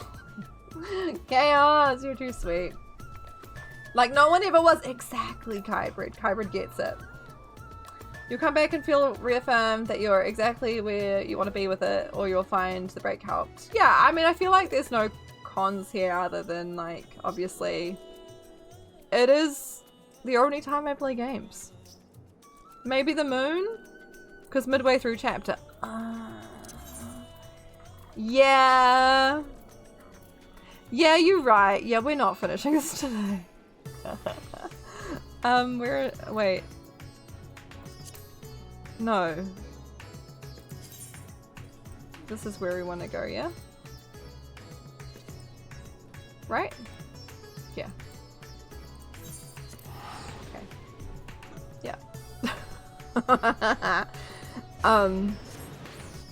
Chaos, you're too sweet. Like, no one ever was. Exactly, Kybrid. Kybrid gets it. You'll come back and feel reaffirmed that you're exactly where you want to be with it, or you'll find the break helped. Yeah, I mean, I feel like there's no cons here other than, like, obviously, it is the only time I play games. Maybe the moon? Because midway through chapter... yeah. Yeah, you're right. Yeah, we're not finishing this today. Wait. No. This is where we want to go, yeah? Right? Yeah. Okay. Yeah.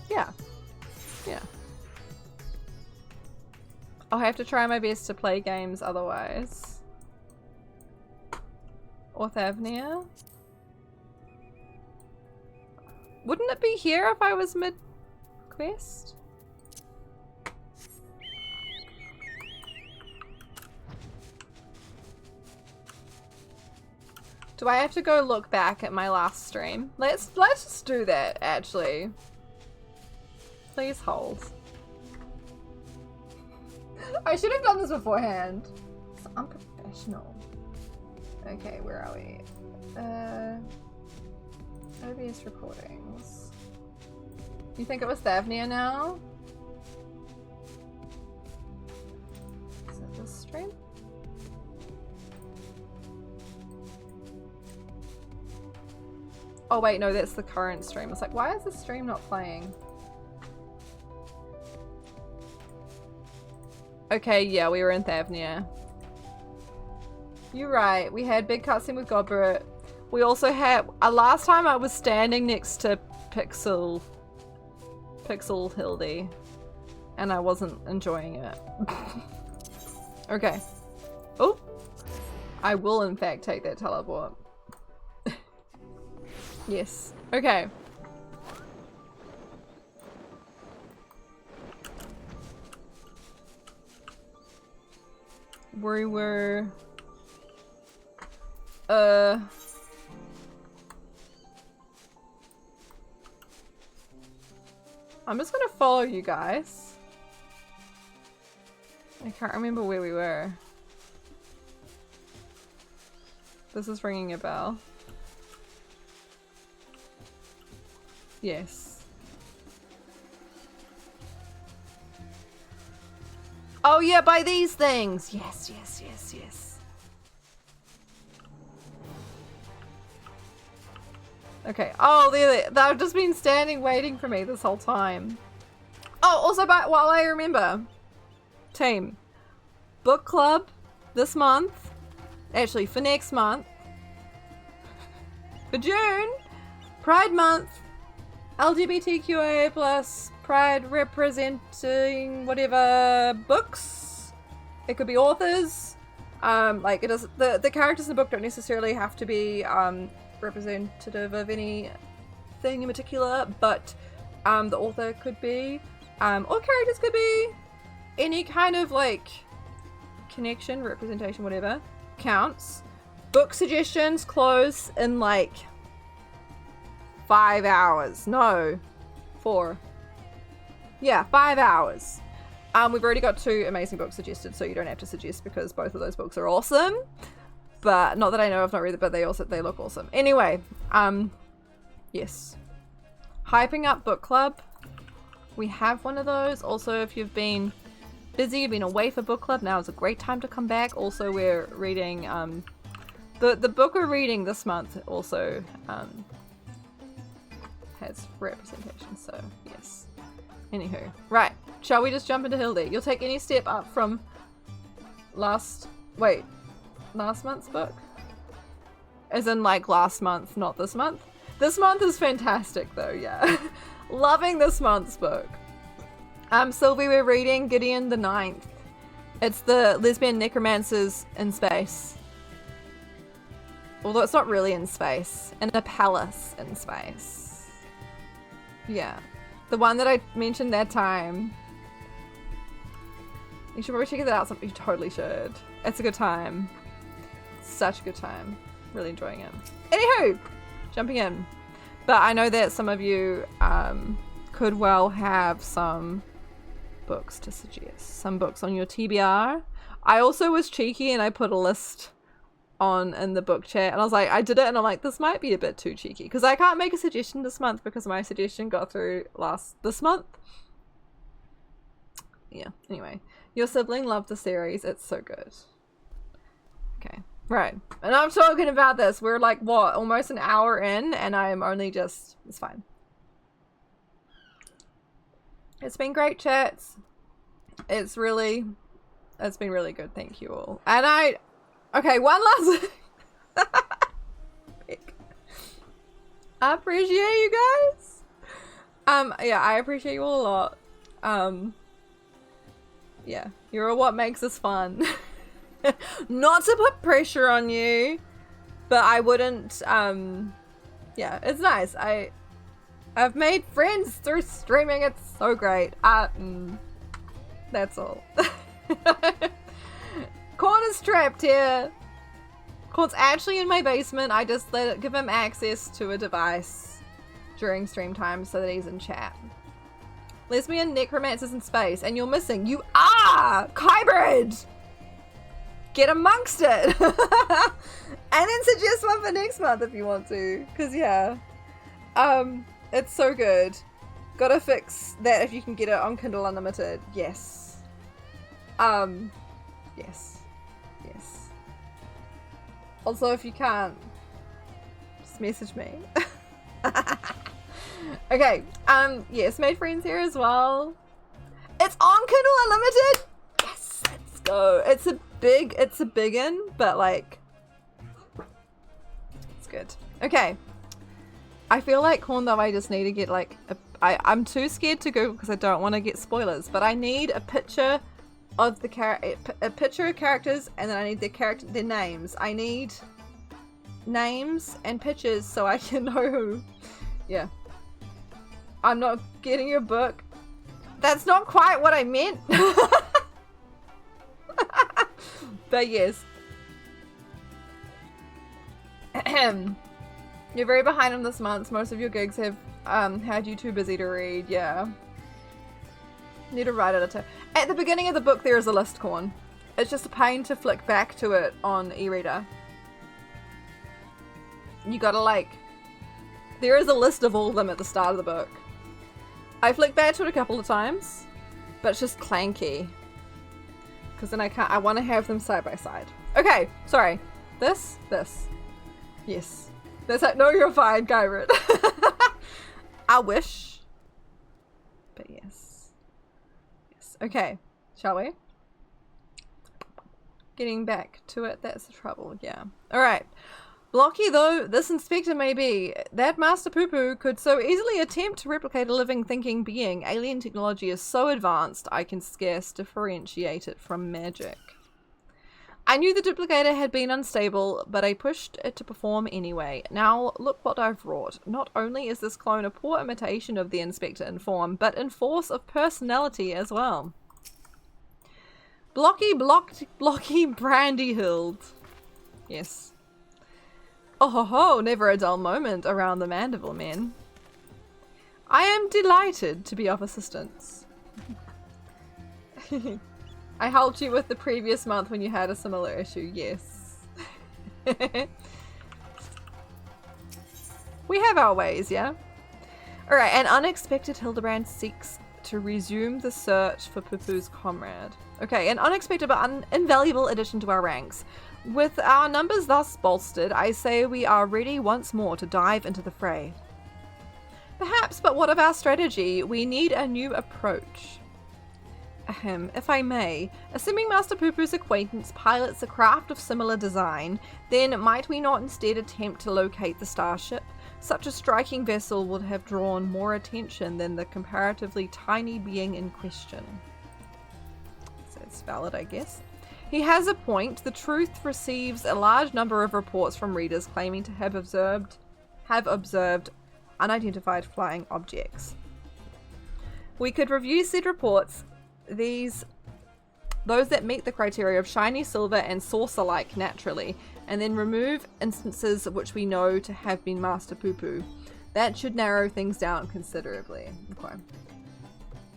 Yeah. Yeah. I'll have to try my best to play games otherwise. Orthavnia? Wouldn't it be here if I was mid-quest? Do I have to go look back at my last stream? Let's just do that, actually. Please hold. I should have done this beforehand. It's unprofessional. Okay, where are we? OBS recordings. You think it was Thavnia now? Is it this stream? Oh wait, no, that's the current stream. It's like, why is the stream not playing? Okay, yeah, we were in Thavnia. You're right, we had big cutscene with Godbert. We also had, last time I was standing next to Pixel Hildy, and I wasn't enjoying it. Okay. Oh! I will in fact take that teleport. Yes. Okay. We were... I'm just gonna follow you guys. I can't remember where we were. This is ringing a bell. Yes. Oh yeah, by these things! Yes, yes, yes, yes. Okay. Oh, they've just been standing waiting for me this whole time. Oh, also, while I remember, team, book club this month, actually for next month, for June, Pride Month, LGBTQIA plus Pride representing whatever books. It could be authors. Like it is the characters in the book don't necessarily have to be representative of anything in particular, but the author could be, or characters could be, any kind of like connection, representation, whatever counts. Book suggestions close in like 5 hours. No, 4. Yeah, 5 hours. We've already got 2 amazing books suggested, so you don't have to suggest because both of those books are awesome. But not that I know, I've not read it, but they look awesome. Anyway, yes. Hyping up book club. We have one of those. Also, if you've been busy, you've been away for book club, now is a great time to come back. Also, we're reading, the book we're reading this month also, has representation, so yes. Anywho. Right. Shall we just jump into Hildy? You'll take any step up from last month's book? As in like last month, not this month? This month is fantastic though, yeah. Loving this month's book. Sylvie, we're reading Gideon the Ninth. It's the lesbian necromancers in space. Although it's not really in space. In a palace in space. Yeah. The one that I mentioned that time. You should probably check it out. You totally should. It's a good time. Such a good time. Really enjoying it. Anywho, jumping in. But I know that some of you could well have some books to suggest. Some books on your TBR. I also was cheeky and I put a list on in the book chat, and I was like, I did it, and I'm like, this might be a bit too cheeky because I can't make a suggestion this month because my suggestion got through this month. Yeah, anyway, your sibling loved the series. It's so good. Okay, right, and I'm talking about this. We're like, what, almost an hour in, and I am only just, it's fine. It's been great chats. It's been really good. Thank you all. And okay, one last I appreciate you guys. Yeah, I appreciate you all a lot. Yeah, you're what makes this fun. Not to put pressure on you, but I wouldn't, yeah, it's nice. I've made friends through streaming. It's so great. That's all. Corn is trapped here. Corn's actually in my basement. I just give him access to a device during stream time so that he's in chat. Lesbian necromancers in space, and you're missing. You are! Kybrid! Get amongst it! And then suggest one for next month if you want to. Because, yeah. It's so good. Gotta fix that if you can get it on Kindle Unlimited. Yes. Yes. Yes. Also, if you can't, just message me. Okay. Yes, made friends here as well. It's on Kindle Unlimited. Yes, let's go. It's a big one, but like, it's good. Okay. I feel like Corn though. I just need to get like I'm too scared to Google because I don't want to get spoilers. But I need a picture of the a picture of characters, and then I need their names. I need names and pictures so I can know who. Yeah. I'm not getting your book. That's not quite what I meant. But yes. You're very behind on this month. Most of your gigs have had you too busy to read. Yeah. Need to write it. At the beginning of the book, there is a list, Corn. It's just a pain to flick back to it on e-reader. You gotta like... There is a list of all of them at the start of the book. I flicked back to it a couple of times, but it's just clanky. Because then I want to have them side by side. Okay, sorry. This. Yes. That's like, no, you're fine, Kyron. I wish. But yes. Yes. Okay, shall we? Getting back to it, that's the trouble, yeah. Alright. Blocky though this inspector may be, that Master Poo-Poo could so easily attempt to replicate a living thinking being. Alien technology is so advanced I can scarce differentiate it from magic. I knew the duplicator had been unstable, but I pushed it to perform anyway. Now look what I've wrought. Not only is this clone a poor imitation of the Inspector in form, but in force of personality as well. Blocky Brandyhild. Yes. Oh ho ho, never a dull moment around the Mandeville men. I am delighted to be of assistance. I helped you with the previous month when you had a similar issue, yes. We have our ways, yeah? Alright, an unexpected Hildibrand seeks to resume the search for Poo-Poo's comrade. Okay, an unexpected but invaluable addition to our ranks. With our numbers thus bolstered, I say we are ready once more to dive into the fray. Perhaps, but what of our strategy? We need a new approach. Ahem, if I may, assuming Master Poo-Poo's acquaintance pilots a craft of similar design, then might we not instead attempt to locate the starship? Such a striking vessel would have drawn more attention than the comparatively tiny being in question. So it's valid, I guess. He has a point. The Truth receives a large number of reports from readers claiming to have observed unidentified flying objects. We could review said reports, those that meet the criteria of shiny silver and saucer-like naturally, and then remove instances which we know to have been Master Poo-Poo. That should narrow things down considerably. Okay.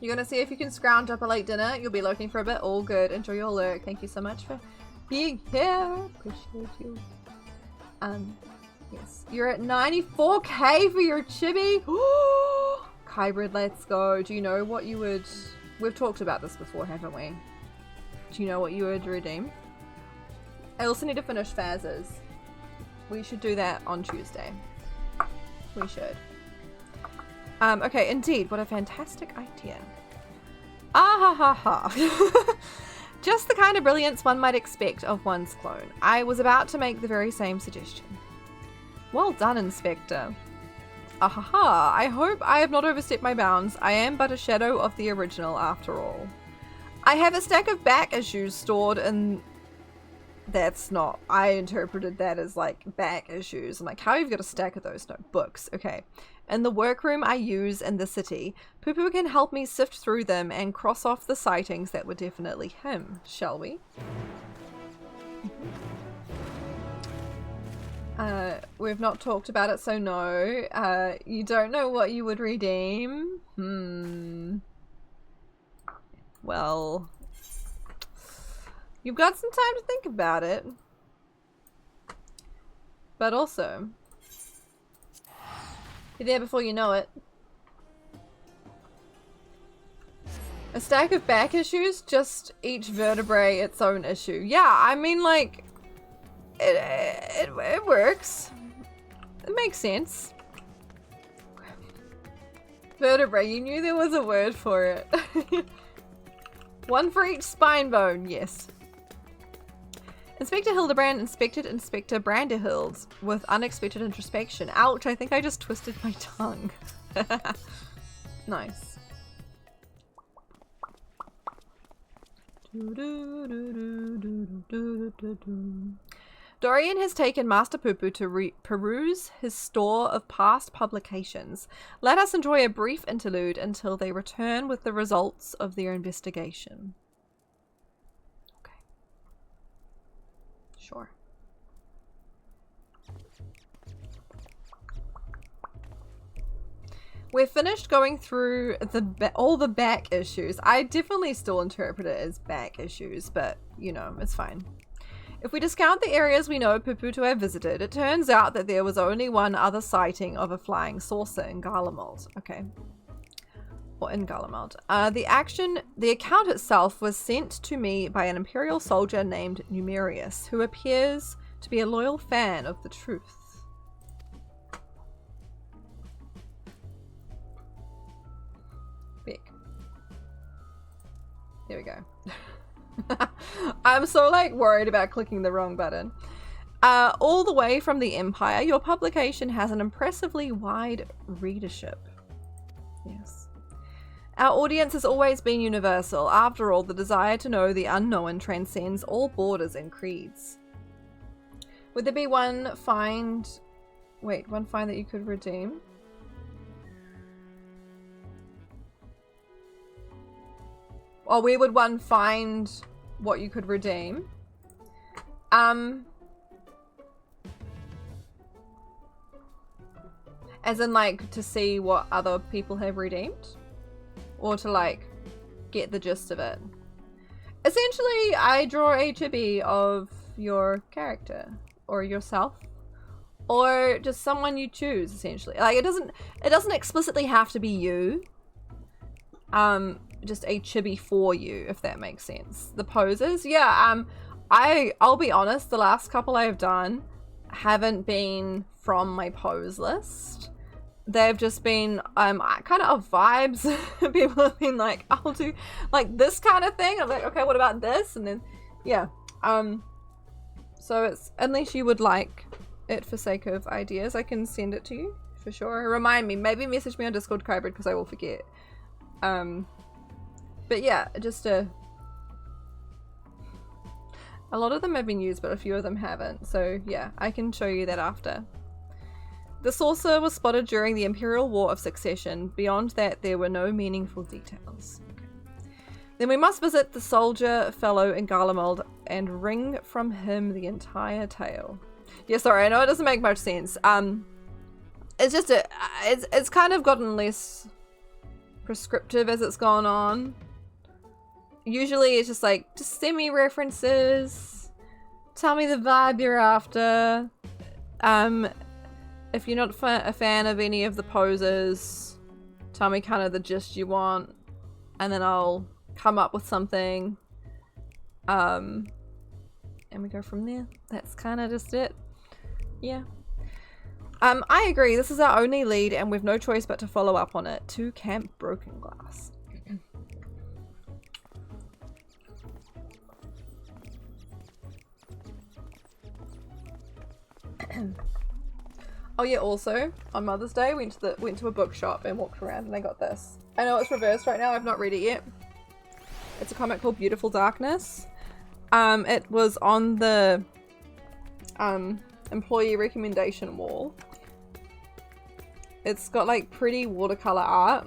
You're gonna see if you can scrounge up a late dinner. You'll be looking for a bit. All good. Enjoy your lurk. Thank you so much for being here. Appreciate you. Yes. You're at 94k for your chibi. Hybrid, let's go. Do you know what you would... We've talked about this before, haven't we? Do you know what you would redeem? I also need to finish Faz's. We should do that on Tuesday. We should. Okay, indeed. What a fantastic idea. Ah ha ha ha. Just the kind of brilliance one might expect of one's clone. I was about to make the very same suggestion. Well done, Inspector. Ahaha, I hope I have not overstepped my bounds. I am but a shadow of the original after all. I have a stack of back issues stored in... That's not... I interpreted that as like back issues. I'm like, how have you got a stack of those? No, books. Okay. In the workroom I use in the city, Poo-Poo can help me sift through them and cross off the sightings that were definitely him. Shall we? We've not talked about it, so no. You don't know what you would redeem? Well, you've got some time to think about it. But also, you're there before you know it. A stack of back issues, just each vertebrae its own issue. Yeah, I mean, like, it works. It makes sense. Vertebrae, you knew there was a word for it. One for each spine bone, yes. Inspector Hildibrand inspected Inspector Branderhild with unexpected introspection. Ouch, I think I just twisted my tongue. Nice. Dorian has taken Master Poo-Poo to peruse his store of past publications. Let us enjoy a brief interlude until they return with the results of their investigation. Okay. Sure. We're finished going through all the back issues. I definitely still interpret it as back issues, but, you know, it's fine. If we discount the areas we know Poo-Poo to have visited, it turns out that there was only one other sighting of a flying saucer in Garlemald. Okay. Or in Garlemald. The account itself was sent to me by an Imperial soldier named Numerius, who appears to be a loyal fan of the truth. Beck. There we go. I'm so like worried about clicking the wrong button. All the way from the Empire, your publication has an impressively wide readership. Yes. Our audience has always been universal. After all, the desire to know the unknown transcends all borders and creeds. Would there be one find that you could redeem? Or where would one find what you could redeem? As in, like, to see what other people have redeemed? Or to, like, get the gist of it? Essentially, I draw a chibi of your character. Or yourself. Or just someone you choose, essentially. Like, it doesn't explicitly have to be you. Just a chibi for you, if that makes sense. The poses, yeah, I'll be honest, the last couple I've done haven't been from my pose list. they've just been kind of vibes. People have been like, I'll do like this kind of thing. I'm like, okay, what about this? And then yeah, so it's, unless you would like it for sake of ideas, I can send it to you for sure. Remind me, maybe message me on Discord, Kybrid, because I will forget. But yeah, just a lot of them have been used, but a few of them haven't. So yeah, I can show you that after. The saucer was spotted during the Imperial War of Succession. Beyond that, there were no meaningful details. Then we must visit the soldier fellow in Garlemald and wring from him the entire tale. Yeah, sorry, I know it doesn't make much sense. It's just it's kind of gotten less prescriptive as it's gone on. Usually it's just like, just send me references, tell me the vibe you're after. If you're not a fan of any of the poses, tell me kind of the gist you want, and then I'll come up with something. And we go from there. That's kind of just it. Yeah. I agree, this is our only lead and we've no choice but to follow up on it. To Camp Broken Glass. Oh yeah, also on Mother's Day went to a bookshop and walked around and I got this. I know it's reversed right now, I've not read it yet. It's a comic called Beautiful Darkness. It was on the employee recommendation wall. It's got like pretty watercolor art.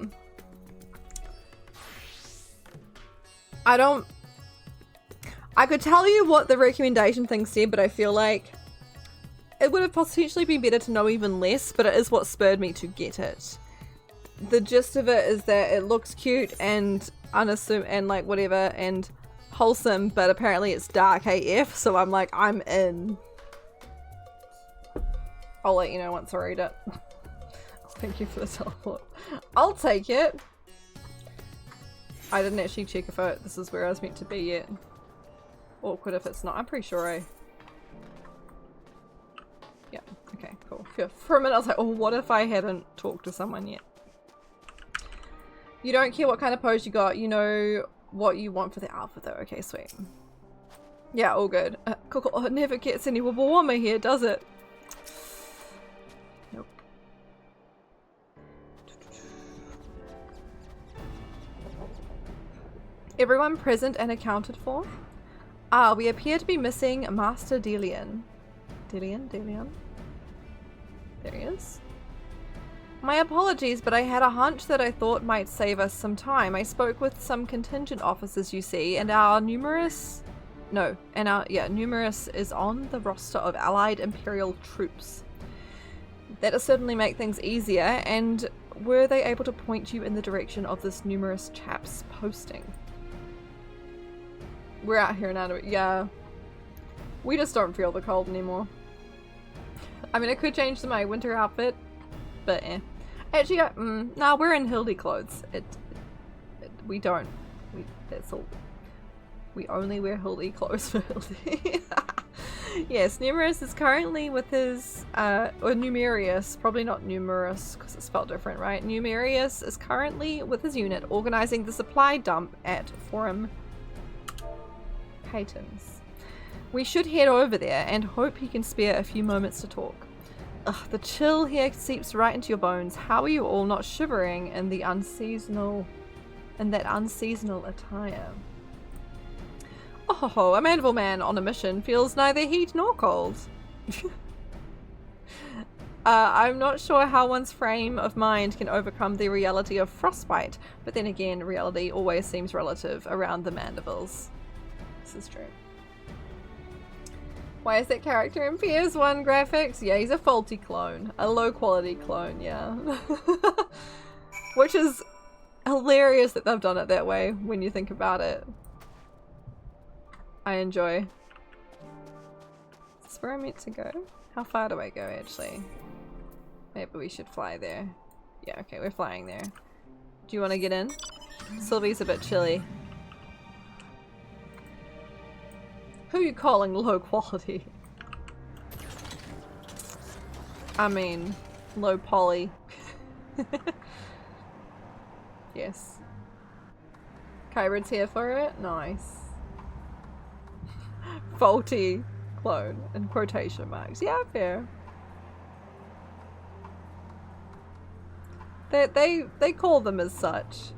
I could tell you what the recommendation thing said, but I feel like it would have potentially been better to know even less, but it is what spurred me to get it. The gist of it is that it looks cute and unassuming and like whatever and wholesome, but apparently it's dark AF, so I'm like, I'm in. I'll let you know once I read it. Thank you for the teleport. I'll take it. I didn't actually check if this is where I was meant to be yet. Awkward if it's not. I'm pretty sure yeah, okay, cool. For a minute I was like, oh, what if I hadn't talked to someone yet? You don't care what kind of pose you got, you know what you want for the outfit though. Okay, sweet. Yeah, all good. Cool. Oh, it never gets any warmer here, does it? Nope. Everyone present and accounted for? Ah, we appear to be missing Master Delian. Delian? There he is. My apologies, but I had a hunch that I thought might save us some time. I spoke with some contingent officers, you see, and numerous is on the roster of allied Imperial troops. That'll certainly make things easier, and were they able to point you in the direction of this numerous chap's posting? We're out here now, yeah. We just don't feel the cold anymore. I mean, I could change to my winter outfit, but eh. Actually, nah, we're in Hildy clothes. We only wear Hildy clothes for Hildy. Yes, Numerous is currently with his, or Numerius, probably not numerous because it's spelled different, right? Numerius is currently with his unit organizing the supply dump at Forum Paytons. We should head over there and hope he can spare a few moments to talk. Ugh, the chill here seeps right into your bones. How are you all not shivering in that unseasonal attire? Oh, a Mandeville man on a mission feels neither heat nor cold. I'm not sure how one's frame of mind can overcome the reality of frostbite, but then again, reality always seems relative around the Mandevilles. This is true. Why is that character in PS1 graphics? Yeah, he's a faulty clone. A low quality clone, yeah. Which is hilarious that they've done it that way when you think about it. I enjoy. Is this where I'm meant to go? How far do I go actually? Maybe we should fly there. Yeah, okay, we're flying there. Do you want to get in? Sylvie's a bit chilly. Who are you calling low quality? I mean, low poly. Yes. Kyron's here for it? Nice. Faulty clone in quotation marks. Yeah, fair. They call them as such.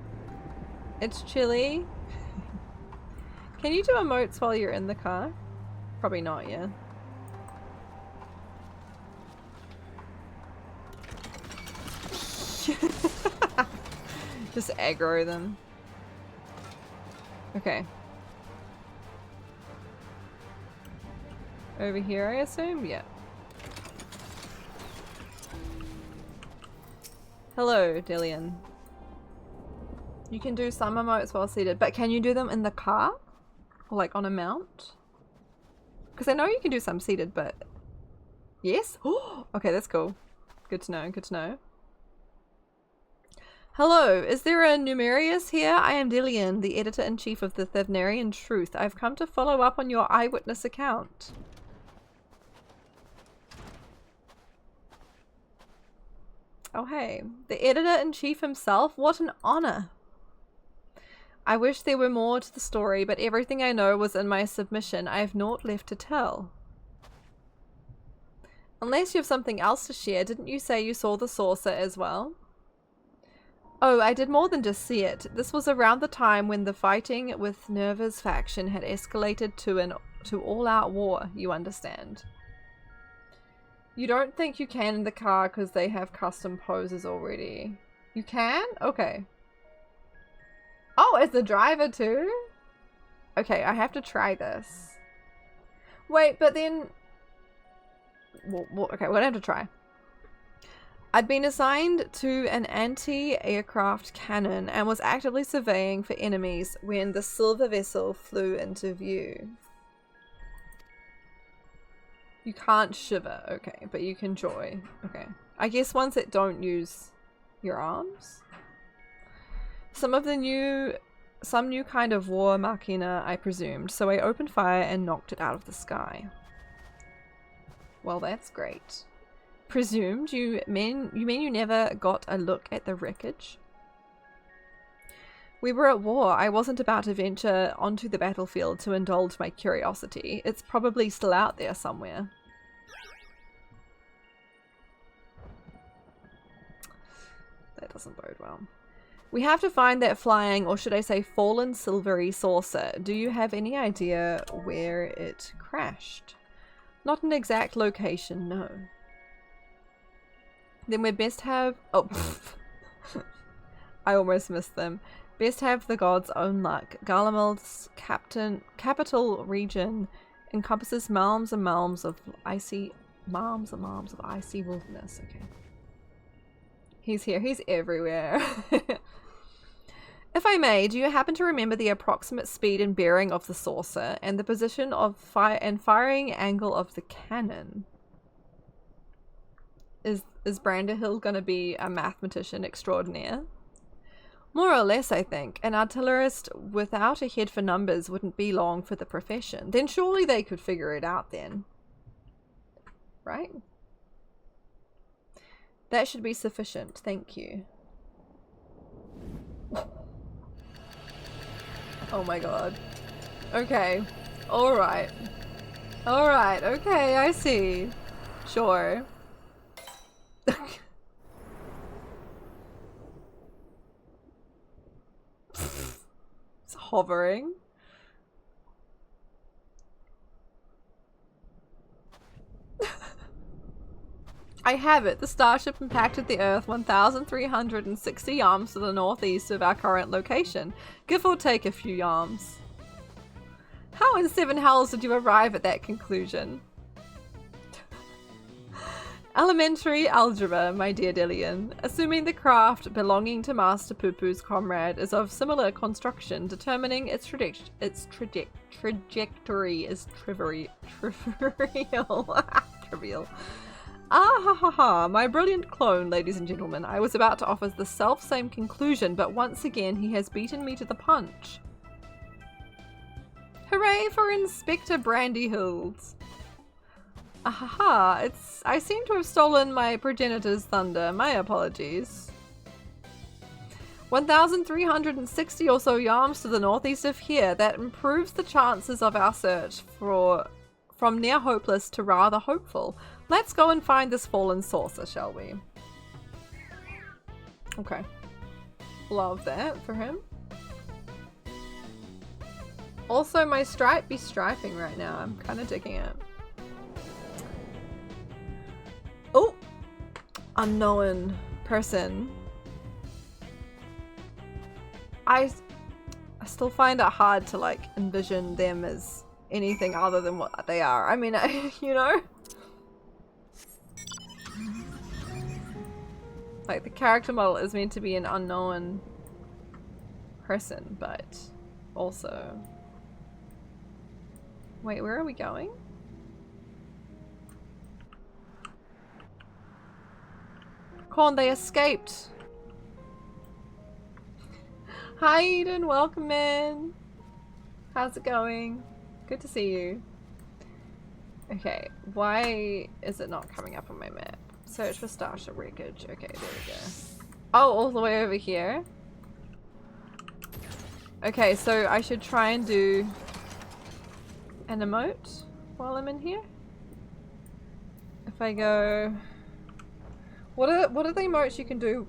It's chilly. Can you do emotes while you're in the car? Probably not, yeah. Just aggro them. Okay. Over here, I assume? Yeah. Hello, Dillian. You can do some emotes while seated, but can you do them in the car? Or like on a mount? Because I know you can do some seated, but... Yes? Oh, okay, that's cool. Good to know, good to know. Hello, is there a Numerius here? I am Dillian, the editor-in-chief of the Thavnarian Truth. I've come to follow up on your eyewitness account. Oh hey, the editor-in-chief himself? What an honor! I wish there were more to the story, but everything I know was in my submission. I have naught left to tell. Unless you have something else to share, didn't you say you saw the saucer as well? Oh, I did more than just see it. This was around the time when the fighting with Nerva's faction had escalated to all-out war, you understand. You don't think you can in the car because they have custom poses already. You can? Okay. Oh, as the driver too? Okay, I have to try this. Wait, but then... Well, okay, we'll have to try. I'd been assigned to an anti-aircraft cannon and was actively surveying for enemies when the silver vessel flew into view. You can't shiver, okay, but you can joy. Okay. I guess ones that don't use your arms? Some new kind of war machina, I presumed, so I opened fire and knocked it out of the sky. Well, that's great. Presumed? You mean you never got a look at the wreckage? We were at war. I wasn't about to venture onto the battlefield to indulge my curiosity. It's probably still out there somewhere. That doesn't bode well. We have to find that flying, or should I say fallen silvery saucer. Do you have any idea where it crashed? Not an exact location, no. Then we'd best have... Oh, I almost missed them. Best have the god's own luck. Garlemald's capital region encompasses malms and malms of icy wilderness. Okay. He's here. He's everywhere. If I may, do you happen to remember the approximate speed and bearing of the saucer and the position of firing angle of the cannon? Is Branderhill going to be a mathematician extraordinaire? More or less, I think. An artillerist without a head for numbers wouldn't be long for the profession. Then surely they could figure it out then. Right? That should be sufficient. Thank you. Oh my god. Okay. Alright. Alright. Okay, I see. Sure. It's hovering. I have it. The starship impacted the Earth 1,360 yards to the northeast of our current location, give or take a few yards. How in seven hells did you arrive at that conclusion? Elementary algebra, my dear Dillian. Assuming the craft belonging to Master Poo-Poo's comrade is of similar construction, determining its trajectory is trivial. Trivial. Ah ha ha ha, my brilliant clone, ladies and gentlemen. I was about to offer the self-same conclusion, but once again he has beaten me to the punch. Hooray for Inspector Brandyhills. Ah ha ha, I seem to have stolen my progenitor's thunder. My apologies. 1,360 or so yards to the northeast of here. That improves the chances of our search from near hopeless to rather hopeful. Let's go and find this fallen saucer, shall we? Okay. Love that for him. Also, my stripe be striping right now. I'm kind of digging it. Oh! Unknown person. I still find it hard to like envision them as anything other than what they are. I mean, you know? Like, the character model is meant to be an unknown person, but also... Wait, where are we going? Corn, they escaped! Hi Eden, welcome in! How's it going? Good to see you. Okay, why is it not coming up on my map? Search for Starship wreckage. Okay, there we go. Oh, all the way over here? Okay, so I should try and do an emote while I'm in here? If I go... What are the emotes you can do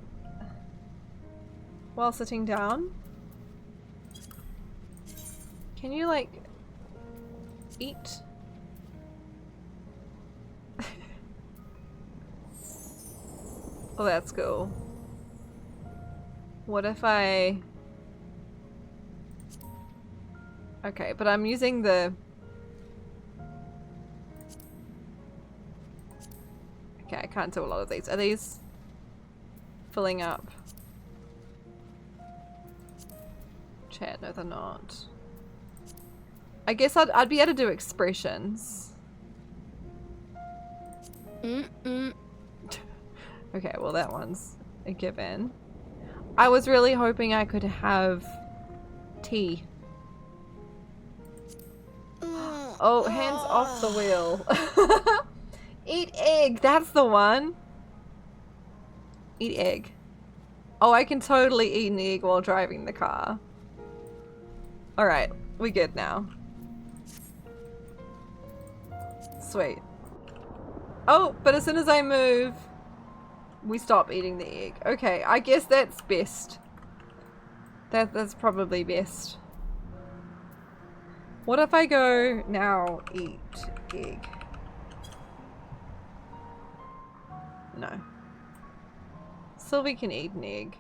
while sitting down? Can you like eat? Oh, that's cool. What if I... Okay, but I'm using the... Okay, I can't do a lot of these. Are these filling up? Chat, no they're not. I guess I'd be able to do expressions. Okay, well that one's a given. I was really hoping I could have tea. Oh, hands off the wheel. Eat egg, that's the one. Eat egg. Oh, I can totally eat an egg while driving the car. Alright, we good now. Sweet. Oh, but as soon as I move, we stop eating the egg. Okay, I guess that's best. That's probably best. What if I go now eat egg? No. Sylvie can eat an egg.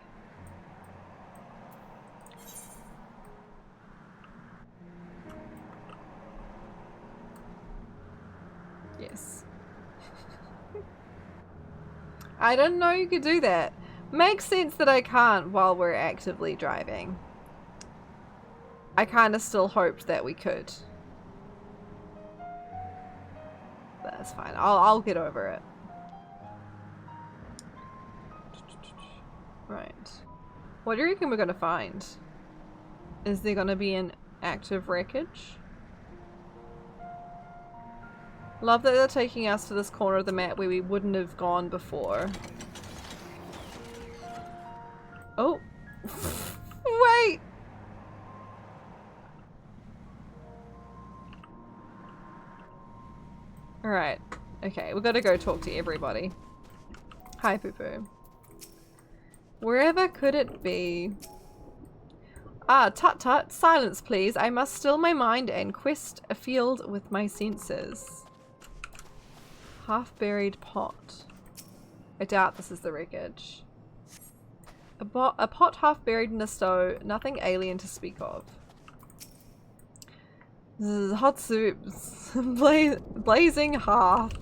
Yes. I didn't know you could do that. Makes sense that I can't while we're actively driving. I kind of still hoped that we could. That's fine. I'll get over it. Right. What do you reckon we're gonna find? Is there gonna be an active wreckage? Love that they're taking us to this corner of the map where we wouldn't have gone before. Oh! Wait! Alright. Okay, we've got to go talk to everybody. Hi, Poo-Poo. Wherever could it be? Ah, tut-tut. Silence, please. I must still my mind and quest afield with my senses. Half-buried pot. I doubt this is the wreckage. A pot half buried in a stove. Nothing alien to speak of. Hot soups. Blazing hearth.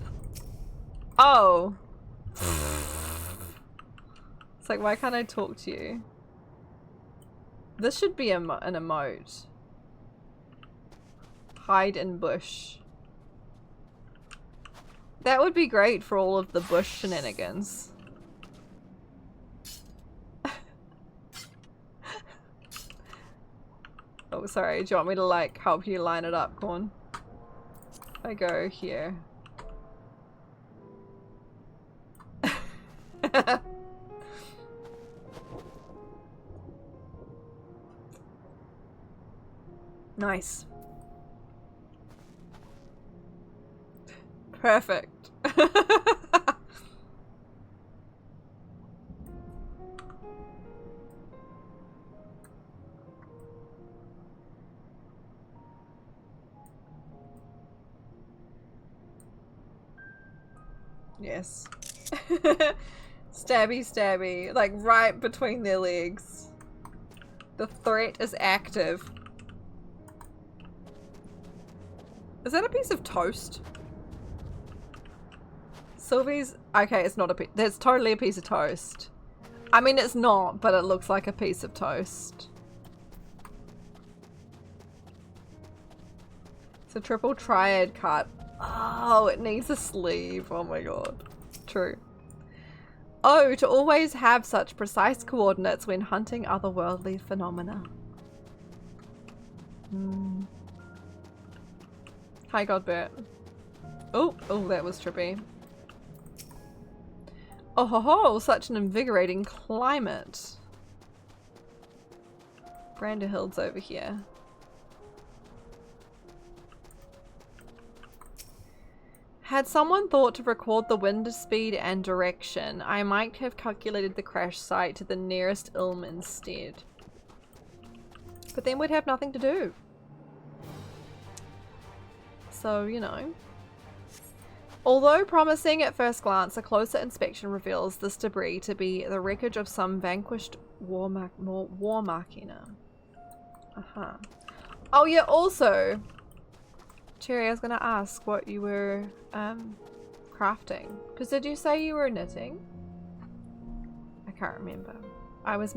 Oh. It's like, why can't I talk to you? This should be an emote. Hide in bush. That would be great for all of the bush shenanigans. Oh, sorry. Do you want me to, like, help you line it up, Corn? If I go here. Nice. Perfect. Yes. Stabby, stabby. Like right between their legs. The threat is active. Is that a piece of toast? Sylvie's... Okay, it's not a piece... That's totally a piece of toast. I mean, it's not, but it looks like a piece of toast. It's a triple triad cut. Oh, it needs a sleeve. Oh my god. True. Oh, to always have such precise coordinates when hunting otherworldly phenomena. Hi, Godbert. Oh, that was trippy. Oh ho ho, such an invigorating climate. Branderhild's over here. Had someone thought to record the wind speed and direction, I might have calculated the crash site to the nearest ilm instead. But then we'd have nothing to do. So, you know. Although promising at first glance, a closer inspection reveals this debris to be the wreckage of some vanquished war machina. Aha. Oh yeah, also... Cherry, I was gonna ask what you were crafting. Because did you say you were knitting? I can't remember. I was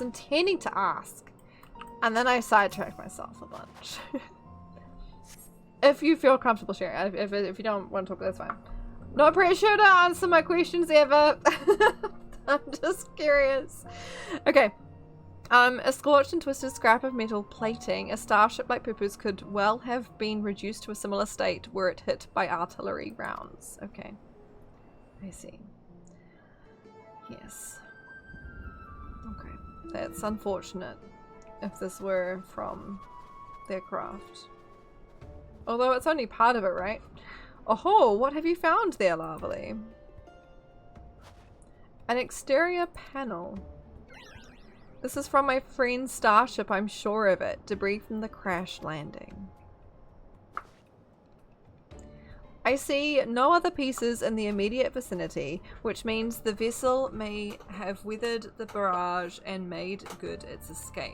intending to ask, and then I sidetracked myself a bunch. If you feel comfortable sharing, if you don't want to talk, that's fine. No pressure to answer my questions ever. I'm just curious. Okay. A scorched and twisted scrap of metal plating, a starship like Pupu's could well have been reduced to a similar state were it hit by artillery rounds. Okay. I see. Yes. Okay. That's unfortunate if this were from their craft. Although it's only part of it, right? Oh, what have you found there, Larvaly? An exterior panel. This is from my friend's starship, I'm sure of it. Debris from the crash landing. I see no other pieces in the immediate vicinity, which means the vessel may have weathered the barrage and made good its escape.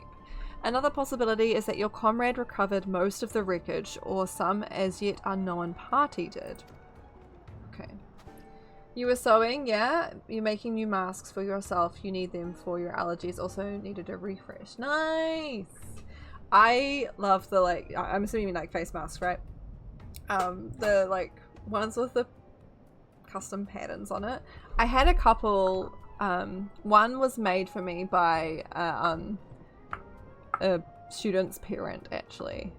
Another possibility is that your comrade recovered most of the wreckage, or some as yet unknown party did. Okay. You were sewing, yeah? You're making new masks for yourself. You need them for your allergies. Also needed a refresh. Nice! I love the, like, I'm assuming you mean, like, face masks, right? The, like, ones with the custom patterns on it. I had a couple, one was made for me by, a student's parent, actually.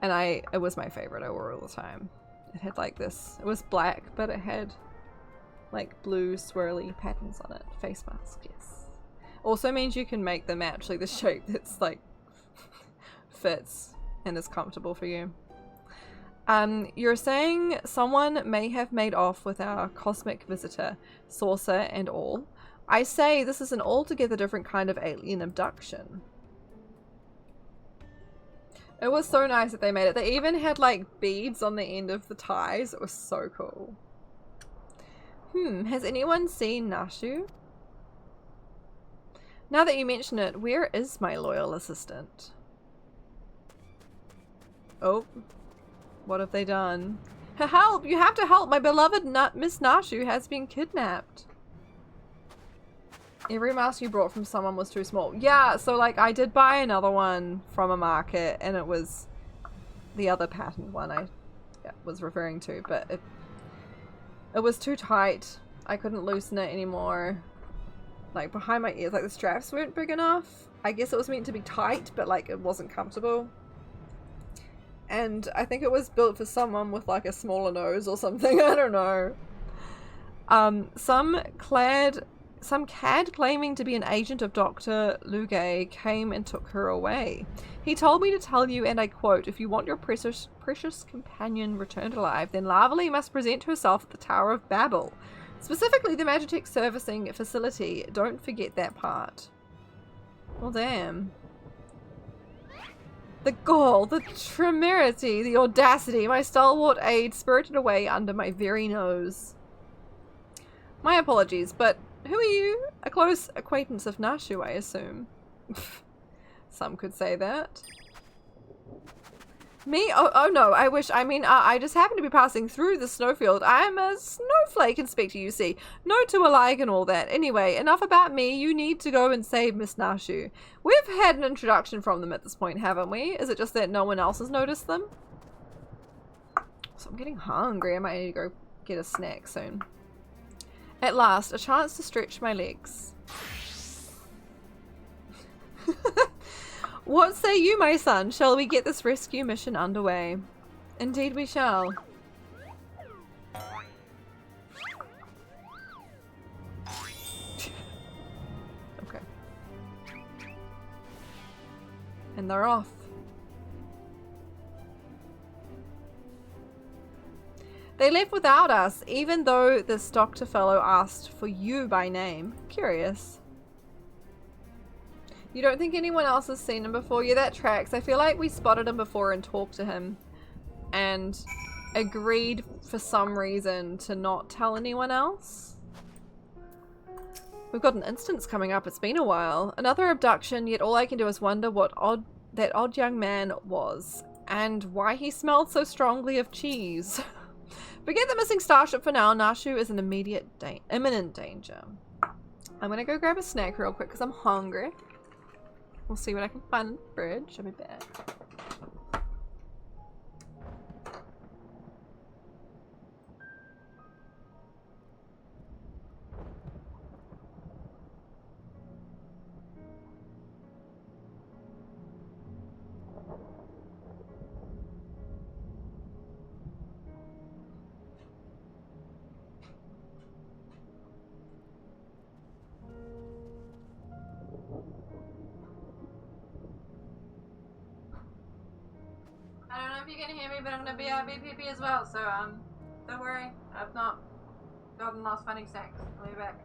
And it was my favorite. I wore it all the time. It had, like, this, it was black, but it had like blue swirly patterns on it. Face mask, yes. Also means you can make them actually the shape that's like fits and is comfortable for you. You're saying someone may have made off with our cosmic visitor, saucer and all. I say this is an altogether different kind of alien abduction. It was so nice that they made it. They even had like beads on the end of the ties. It was so cool. Has anyone seen Nashu? Now that you mention it, where is my loyal assistant? Oh, what have they done? Help! You have to help! My beloved Miss Nashu has been kidnapped. Every mask you brought from someone was too small. Yeah, so like I did buy another one from a market and it was the other patterned one I was referring to, but it was too tight. I couldn't loosen it anymore. Like behind my ears, like the straps weren't big enough. I guess it was meant to be tight, but like it wasn't comfortable. And I think it was built for someone with like a smaller nose or something. I don't know. Some clad Some cad claiming to be an agent of Dr. Lugay came and took her away. He told me to tell you, and I quote, if you want your precious companion returned alive, then Lavely must present herself at the Tower of Babel. Specifically the Magitech servicing facility. Don't forget that part. Well, damn. The gall, the temerity, the audacity, my stalwart aide spirited away under my very nose. My apologies, but who are you? A close acquaintance of Nashu, I assume. Some could say that. Me? Oh no, I wish, I just happen to be passing through the snowfield. I'm a snowflake, Inspector, you see. No two alike and all that. Anyway, enough about me. You need to go and save Miss Nashu. We've had an introduction from them at this point, haven't we? Is it just that no one else has noticed them? So I'm getting hungry. I might need to go get a snack soon. At last, a chance to stretch my legs. What say you, my son? Shall we get this rescue mission underway? Indeed we shall. Okay. And they're off. They left without us, even though this doctor fellow asked for you by name. Curious. You don't think anyone else has seen him before? Yeah, that tracks. I feel like we spotted him before and talked to him and agreed for some reason to not tell anyone else. We've got an instance coming up. It's been a while. Another abduction, yet all I can do is wonder what that odd young man was and why he smelled so strongly of cheese. Forget the missing starship for now. Nashu is in imminent danger. I'm gonna go grab a snack real quick because I'm hungry. We'll see what I can find in the fridge. I'll be back. I don't know if you can hear me, but I'm gonna be BPP as well, so don't worry. I've not gotten lost finding snacks. I'll be back.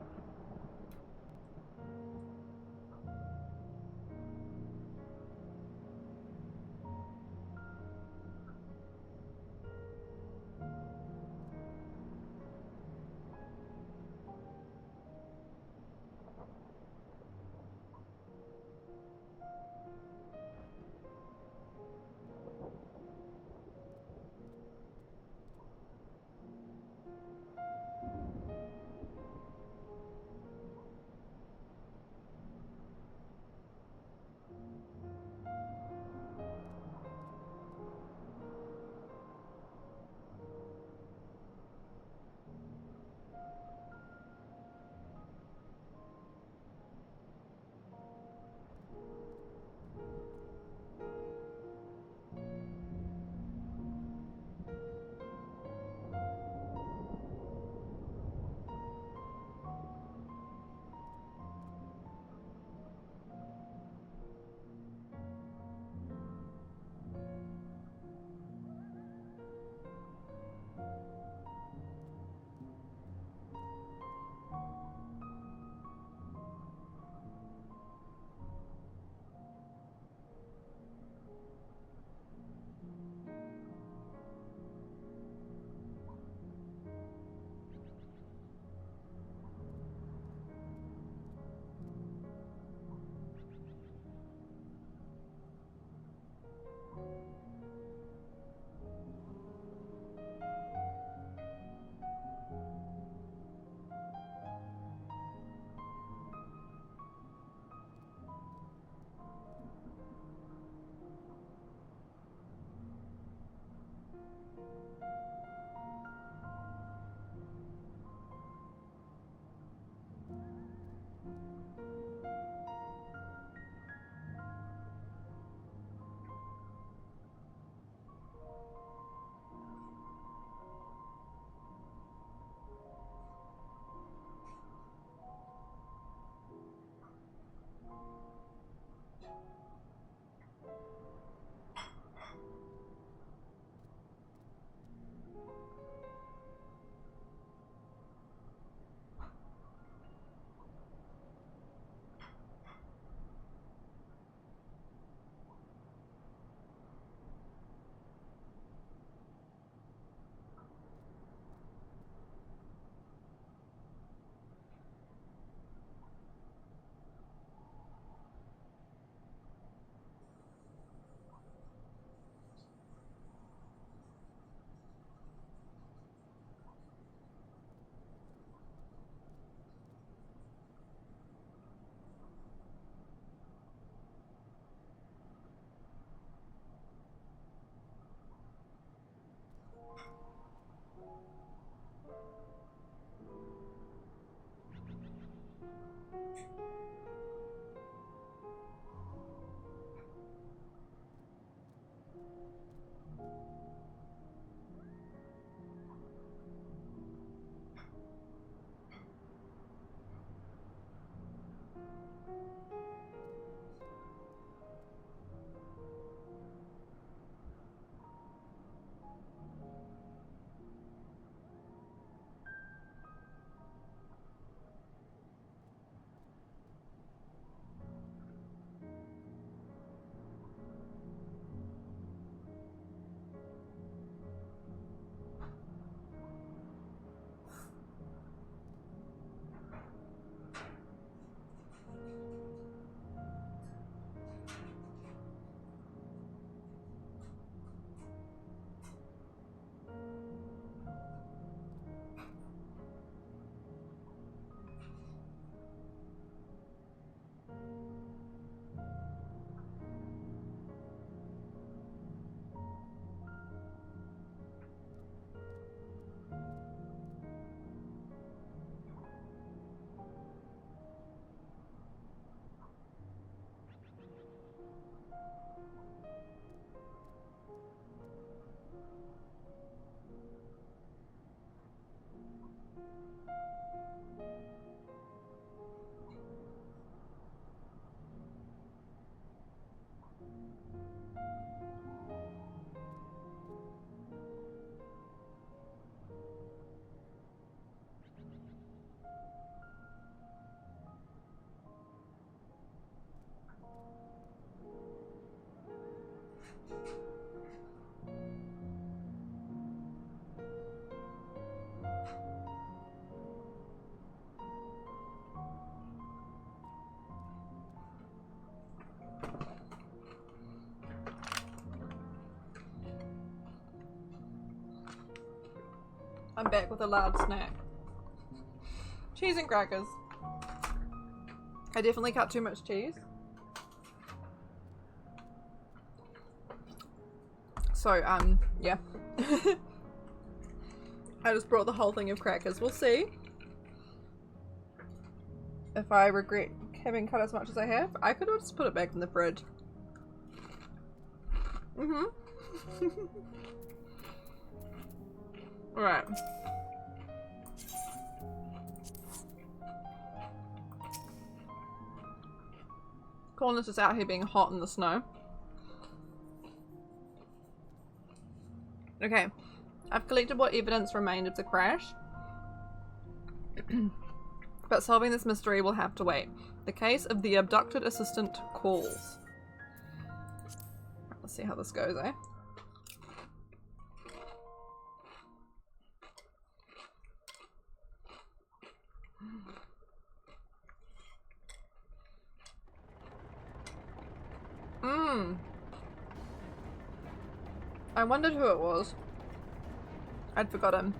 I'm back with a large snack. Cheese and crackers. I definitely cut too much cheese. So, yeah. I just brought the whole thing of crackers. We'll see if I regret having cut as much as I have. I could have just put it back in the fridge. Alright. Corn is just out here being hot in the snow. Okay. I've collected what evidence remained of the crash. But solving this mystery will have to wait. The case of the abducted assistant calls. Let's see how this goes, eh? I wondered who it was. I'd forgotten.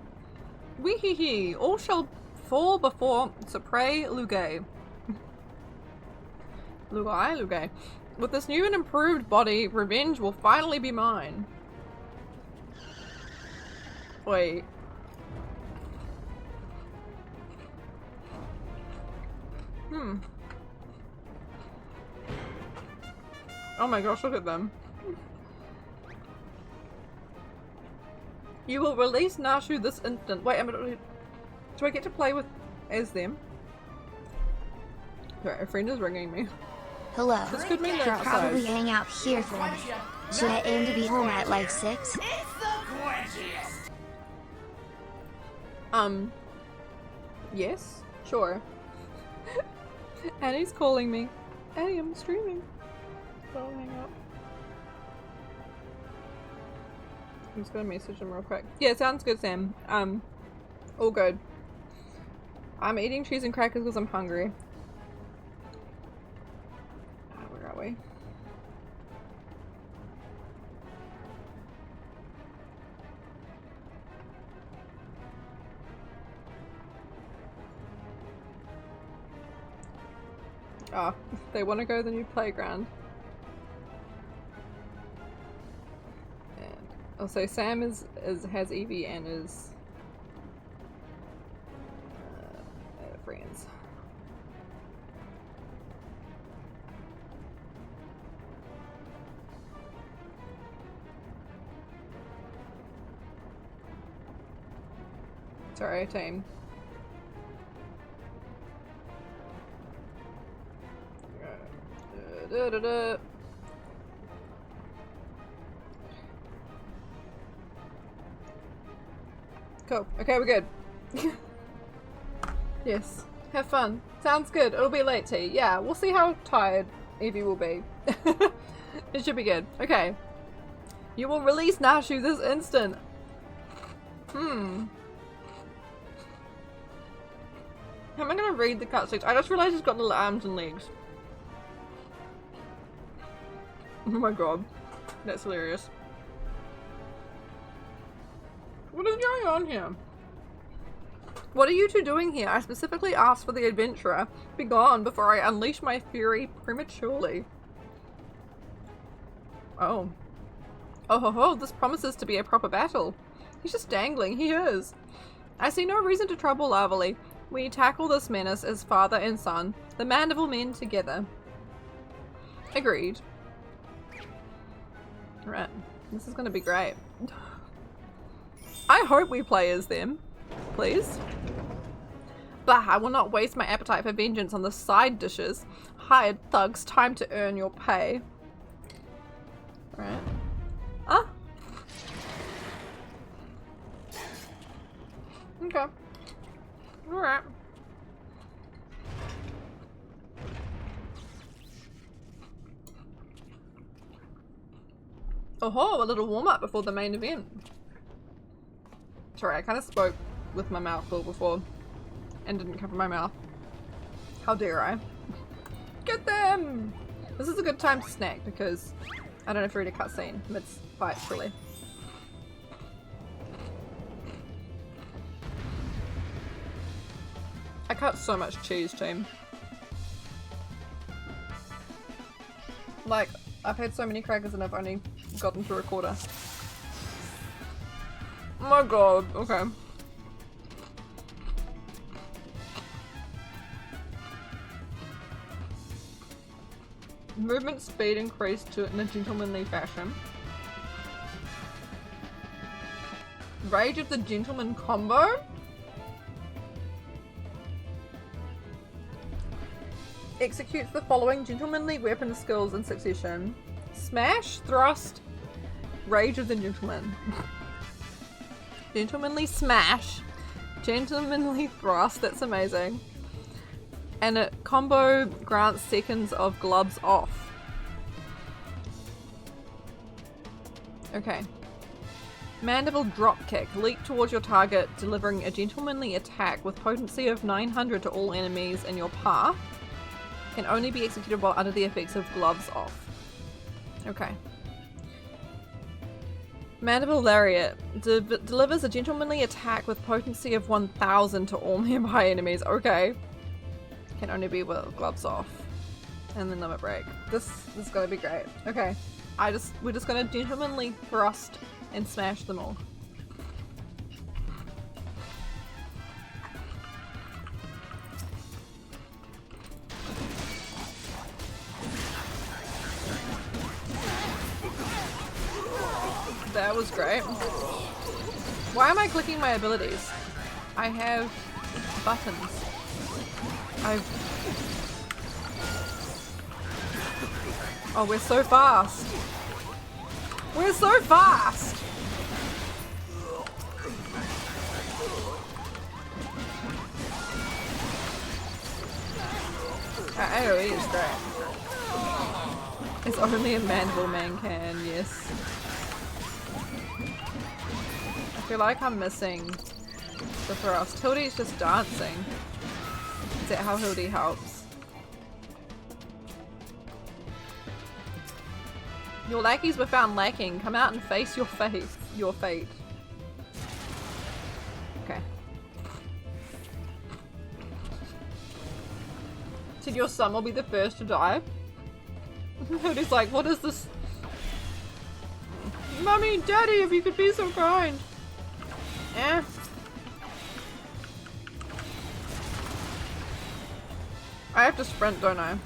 Wee hee hee, all shall fall before Supre Lugay. Lugay. With this new and improved body, revenge will finally be mine. Wait. Oh my gosh, look at them. You will release Nashu this instant. Wait, do I get to play with as them? Sorry, a friend is ringing me. Hello. This could mean they're You'll outside. probably hang out here for me. Should I aim to be home at like 6? Yes, sure. Annie's calling me. Annie, I'm streaming. So I'll hang up. I'm just gonna message him real quick. Yeah, sounds good, Sam. All good. I'm eating cheese and crackers because I'm hungry. Where are we? Oh, they want to go to the new playground. And also Sam has Evie and is friends. Sorry, team. Cool. Okay, we're good. Yes. Have fun. Sounds good. It'll be late tea. Yeah, we'll see how tired Evie will be. It should be good. Okay. You will release Nashu this instant. How am I gonna read the cutscenes? I just realized he's got little arms and legs. Oh my god. That's hilarious. What is going on here? What are you two doing here? I specifically asked for the adventurer. Be gone before I unleash my fury prematurely. Oh. Oh ho ho, this promises to be a proper battle. He's just dangling, he is. I see no reason to trouble Larvely. We tackle this menace as father and son, the Mandible men together. Agreed. Right, this is gonna be great. I hope we play as them, please. Bah, I will not waste my appetite for vengeance on the side dishes. Hired thugs, time to earn your pay. Right. Ah. Okay. Alright. Oh, a little warm-up before the main event. Sorry, I kind of spoke with my mouth full before and didn't cover my mouth. How dare I? Get them! This is a good time to snack because I don't have to read a cutscene mid-fight, really. I cut so much cheese, team. Like, I've had so many crackers and I've only gotten through a quarter. Oh my god, okay. Movement speed increased in a gentlemanly fashion. Rage of the Gentleman combo? Executes the following gentlemanly weapon skills in succession. Smash, thrust, Rage of the Gentleman. Gentlemanly smash, gentlemanly thrust, that's amazing. And a combo grants seconds of gloves off. Okay. Mandible dropkick. Leap towards your target, delivering a gentlemanly attack with potency of 900 to all enemies in your path. Can only be executed while under the effects of gloves off. Okay. Mandible Lariat delivers a gentlemanly attack with potency of 1000 to all nearby enemies. Okay. Can only be with gloves off. And then limit break. This is gonna be great. Okay. We're just gonna gentlemanly thrust and smash them all. That was great. Why am I clicking my abilities? I have buttons. Oh, we're so fast. We're so fast. AoE is great. It's only a Mandible man can, yes. I feel like I'm missing the thrust. Hildy's just dancing. Is that how Hildy helps? Your lackeys were found lacking. Come out and face your fate. Okay. Said your son will be the first to die. Hildy's like, what is this? Mummy, Daddy, if you could be so kind. Eh. I have to sprint, don't I?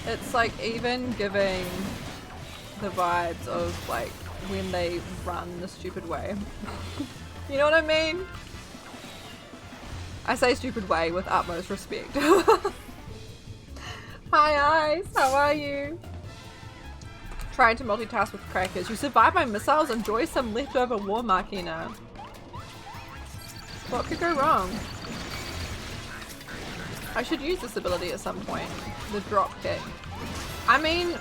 It's like even giving the vibes of like when they run the stupid way. You know what I mean? I say stupid way with utmost respect. Hi Ice, how are you? Trying to multitask with crackers. You survived my missiles, enjoy some leftover war machina. What could go wrong? I should use this ability at some point. The drop kick. I mean,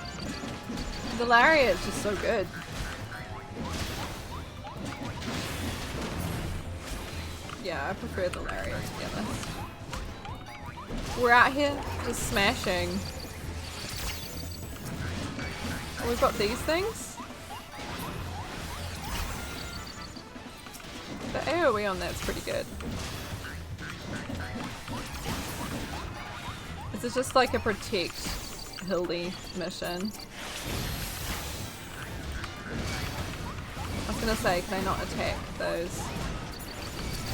the lariat is just so good. Yeah, I prefer the lariat to be honest. We're out here just smashing. Oh, we've got these things. The AoE on that's pretty good. This is just like a protect Hildy mission. I was gonna say, can I not attack those?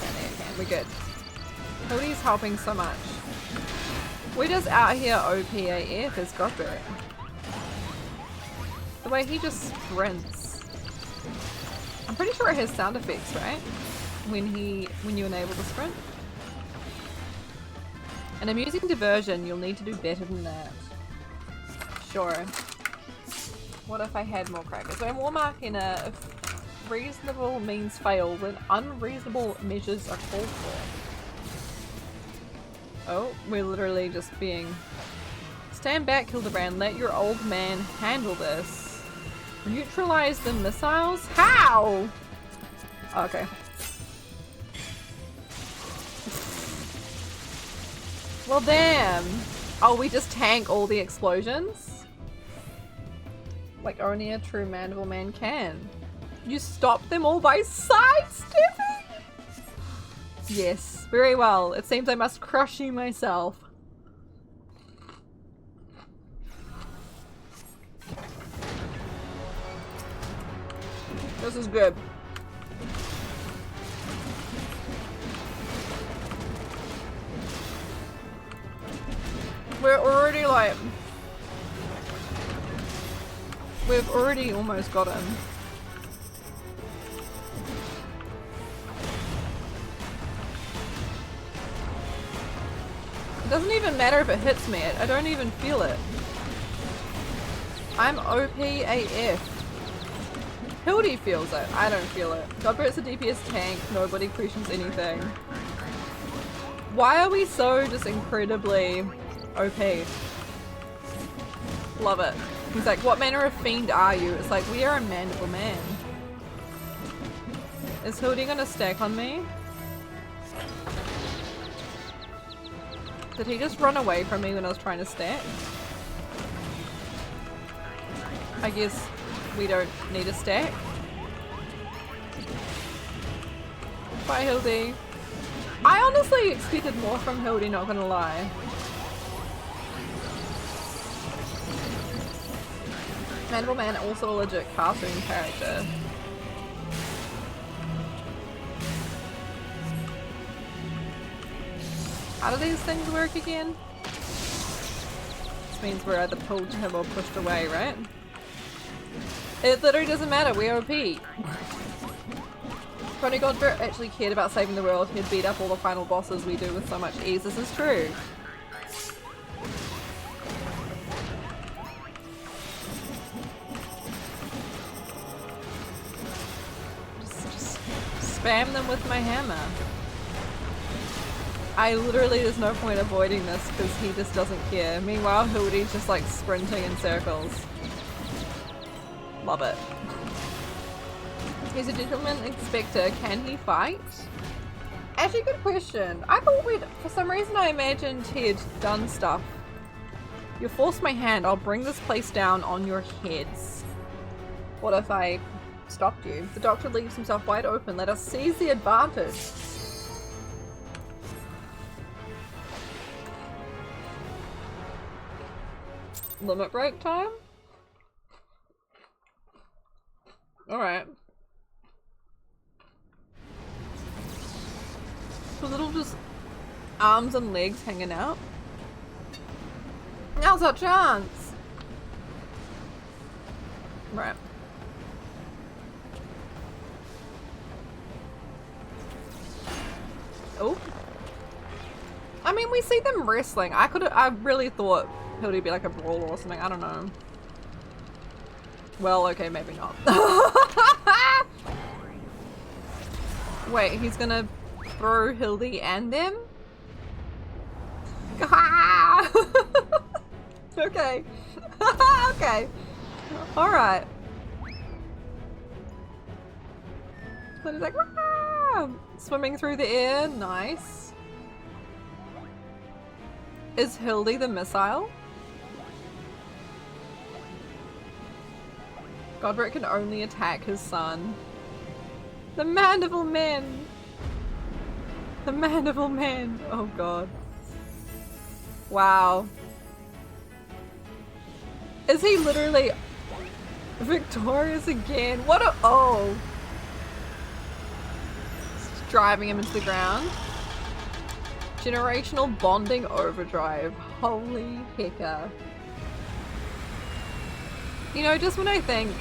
Yeah, there you can. We're good. Hildy's helping so much. We're just out here OPAF as Godbert. The way he just sprints. I'm pretty sure it has sound effects, right? When you enable the sprint. And I'm using diversion, you'll need to do better than that. Sure. What if I had more crackers? So I'm war marking if reasonable means fail when unreasonable measures are called for. Oh, we're literally just being... Stand back, Hildibrand. Let your old man handle this. Neutralize the missiles? How? Okay. Well, damn. Oh, we just tank all the explosions? Like only a true mandible man can. You stop them all by sidestepping? Yes, very well. It seems I must crush you myself. This is good. We're already like... We've already almost got him. It doesn't even matter if it hits me, I don't even feel it. I'm OP AF. Hildy feels it, I don't feel it. Godbert's a DPS tank, nobody questions anything. Why are we so just incredibly OP? Love it. He's like, what manner of fiend are you? It's like, we are a mandible man. Is Hildy gonna stack on me? Did he just run away from me when I was trying to stack? I guess we don't need a stack. Bye, Hildy. I honestly expected more from Hildy, not gonna lie. Mandible Man, also a legit cartoon character. How do these things work again? This means we're either pulled to him or pushed away, right? It literally doesn't matter, we're OP. If only Godbert actually cared about saving the world, he'd beat up all the final bosses we do with so much ease. This is true. Just spam them with my hammer. I literally, there's no point avoiding this because he just doesn't care. Meanwhile, Hildy's just like sprinting in circles. Love it. He's a gentleman inspector. Can he fight? Actually, good question. I thought for some reason I imagined he'd done stuff. You forced my hand. I'll bring this place down on your heads. What if I stopped you? The doctor leaves himself wide open. Let us seize the advantage. Limit break time? Alright. The little just arms and legs hanging out. Now's our chance! Right. Oh. I mean, we see them wrestling. I really thought Hildy would be like a brawler or something. I don't know. Well, okay, maybe not. Wait, he's gonna throw Hildy and them? Okay. Okay. Alright. So he's like, swimming through the air. Nice. Is Hildy the missile? Godric can only attack his son. The Mandible Men! The Mandible Men! Oh god. Wow. Is he literally victorious again? What a- oh. It's driving him into the ground. Generational bonding overdrive. Holy hecka. You know, just when I think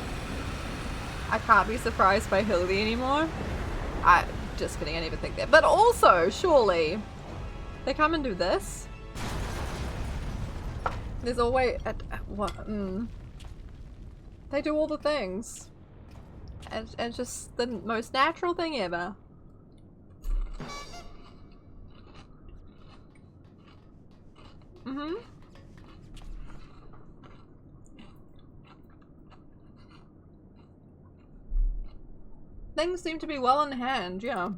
I can't be surprised by Hildy anymore, just kidding, I never think that. But also, surely, they come and do this. There's always, what, They do all the things. And it's just the most natural thing ever. Things seem to be well in hand, yeah.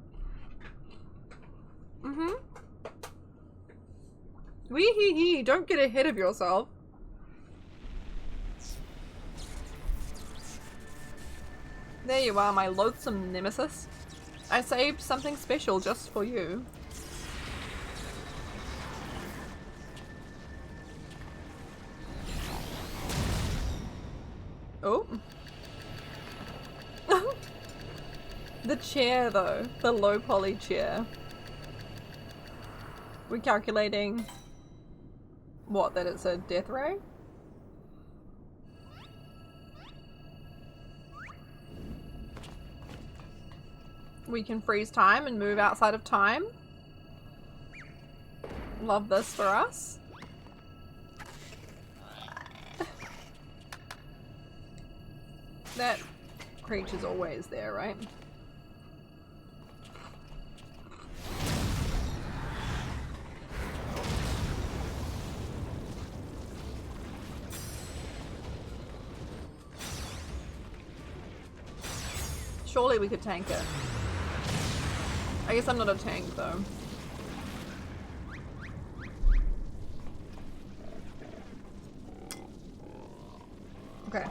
Wee hee hee, don't get ahead of yourself. There you are, my loathsome nemesis. I saved something special just for you. Oh. The chair though, the low poly chair. We're calculating what, that it's a death ray? We can freeze time and move outside of time. Love this for us. That creature's always there, right? Surely we could tank it. I guess I'm not a tank though. Okay.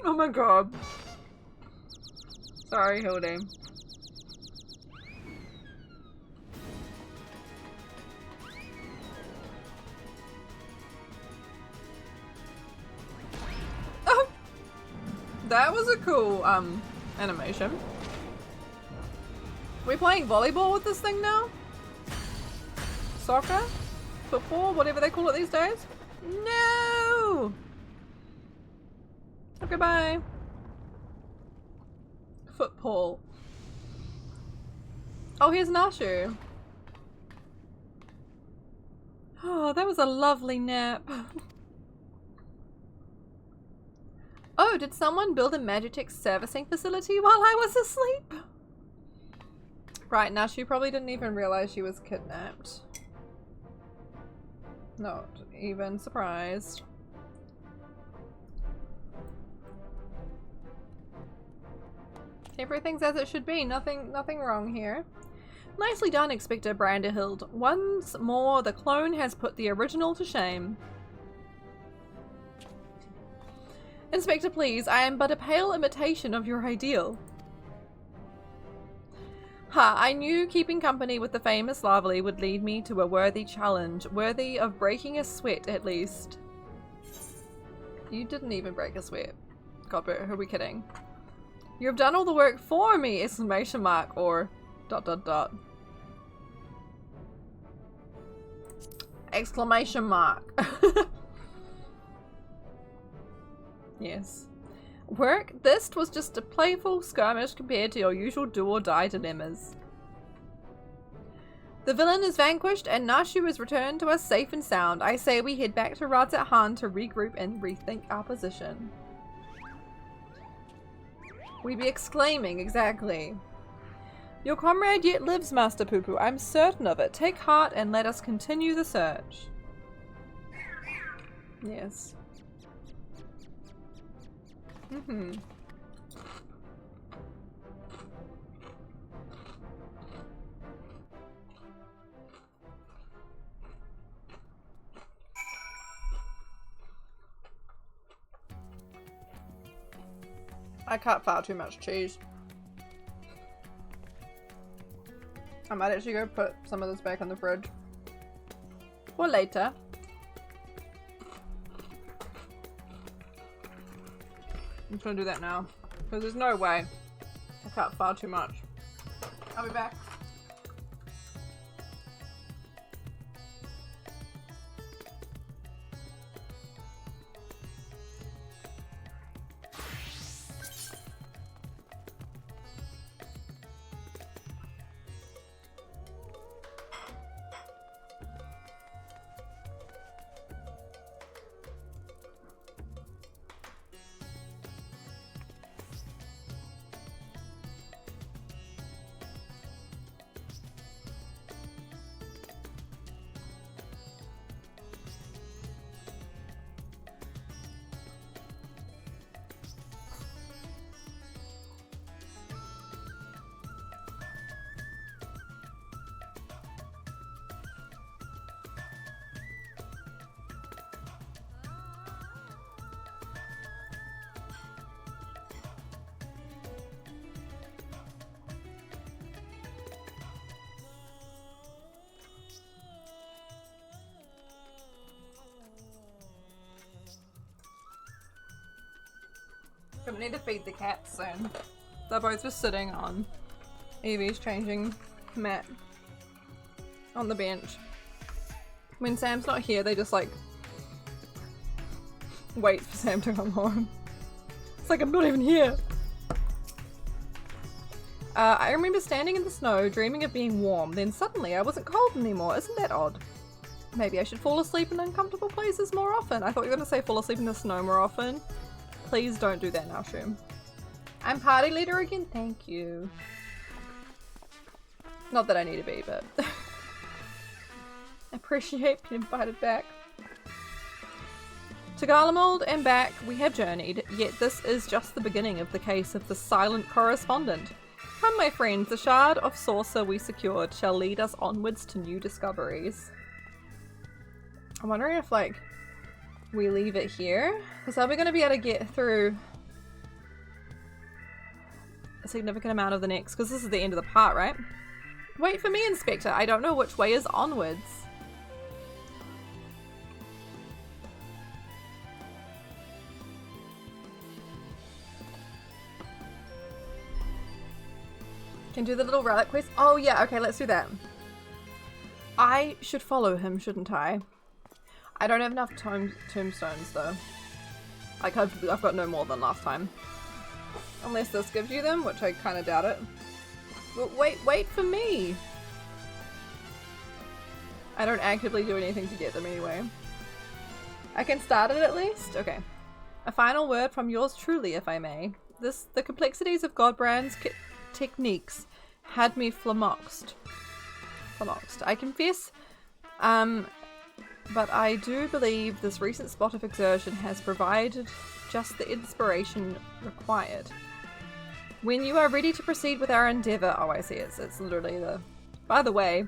Oh my god. Sorry, Hildy. That was a cool, animation. We're playing volleyball with this thing now? Soccer? Football? Whatever they call it these days? No! Okay, bye. Football. Oh, here's Nashu. Oh, that was a lovely nap. Oh, did someone build a Magitech servicing facility while I was asleep? Right, now she probably didn't even realize she was kidnapped. Not even surprised. Everything's as it should be. Nothing wrong here. Nicely done, Inspector Branderhild. Once more, the clone has put the original to shame. Inspector, please, I am but a pale imitation of your ideal. Ha, I knew keeping company with the famous Lavely would lead me to a worthy challenge, worthy of breaking a sweat at least. You didn't even break a sweat. Godbert, who are we kidding? You have done all the work for me! Exclamation mark, or ... Exclamation mark. Yes. Work, this was just a playful skirmish compared to your usual do or die dilemmas. The villain is vanquished and Nashu is returned to us safe and sound. I say we head back to Radzat Han to regroup and rethink our position. We be exclaiming, exactly. Your comrade yet lives, Master Poo-Poo. I'm certain of it. Take heart and let us continue the search. Yes. I cut far too much cheese. I might actually go put some of this back in the fridge. For later. I'm just gonna do that now. Because there's no way I cut far too much. I'll be back. I'm gonna need to feed the cats soon. They're both just sitting on Evie's changing mat on the bench. When Sam's not here, they just like wait for Sam to come home. It's like I'm not even here. I remember standing in the snow, dreaming of being warm, then suddenly I wasn't cold anymore. Isn't that odd? Maybe I should fall asleep in uncomfortable places more often. I thought you were gonna say fall asleep in the snow more often. Please don't do that now, Shroom. I'm party leader again? Thank you. Not that I need to be, but appreciate being invited back. To Garlemald and back we have journeyed, yet this is just the beginning of the case of the silent correspondent. Come, my friends, the shard of saucer we secured shall lead us onwards to new discoveries. I'm wondering if, like, we leave it here? Because are we going to be able to get through a significant amount of the next? Because this is the end of the part, right? Wait for me, Inspector. I don't know which way is onwards. Can do the little relic quest. Oh yeah, okay, let's do that. I should follow him, shouldn't I? I don't have enough tombstones though. Like I've got no more than last time. Unless this gives you them, which I kind of doubt it. But wait for me! I don't actively do anything to get them anyway. I can start it at least? Okay. A final word from yours truly, if I may. The complexities of Godbrand's techniques had me flummoxed. I confess, but I do believe this recent spot of exertion has provided just the inspiration required. When you are ready to proceed with our endeavour— oh, I see, it's literally the— by the way,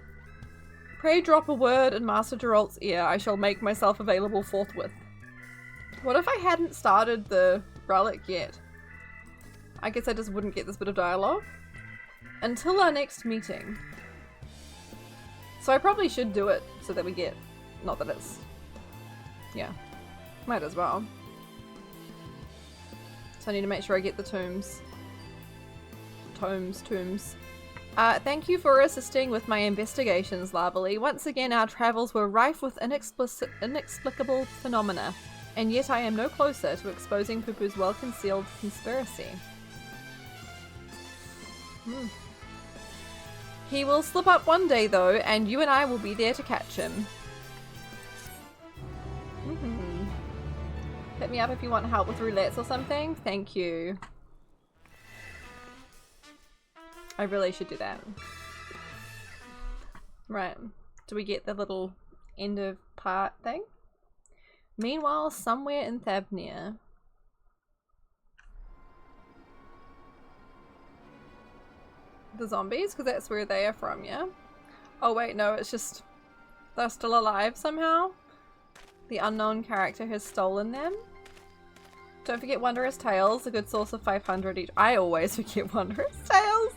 pray drop a word in Master Geralt's ear. I shall make myself available forthwith. What if I hadn't started the relic yet? I guess I just wouldn't get this bit of dialogue. Until our next meeting. So I probably should do it so that we get— not that it's— yeah, might as well. So I need to make sure I get the tombs. Tombs. Thank you for assisting with my investigations, Larvely. Once again, our travels were rife with inexplicable phenomena, and yet I am no closer to exposing Pupu's well-concealed conspiracy. He will slip up one day, though, and you and I will be there to catch him. Hit me up if you want help with roulettes or something. Thank you. I really should do that. Right. Do we get the little end of part thing? Meanwhile, somewhere in Thabnir. The zombies? Because that's where they are from, yeah? Oh wait, no, it's just they're still alive somehow. The unknown character has stolen them. Don't forget Wondrous Tales, a good source of 500 each. I always forget Wondrous Tales.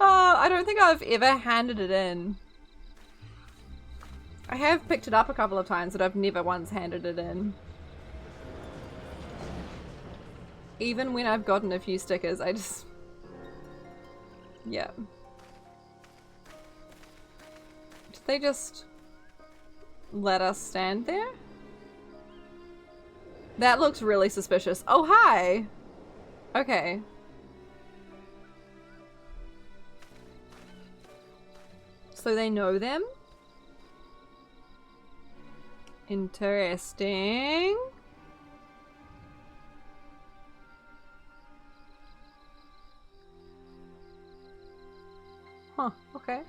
I don't think I've ever handed it in. I have picked it up a couple of times, but I've never once handed it in. Even when I've gotten a few stickers, I just... yeah. Did they just let us stand there? That looks really suspicious. Oh, hi! Okay. So they know them? Interesting. Huh, okay.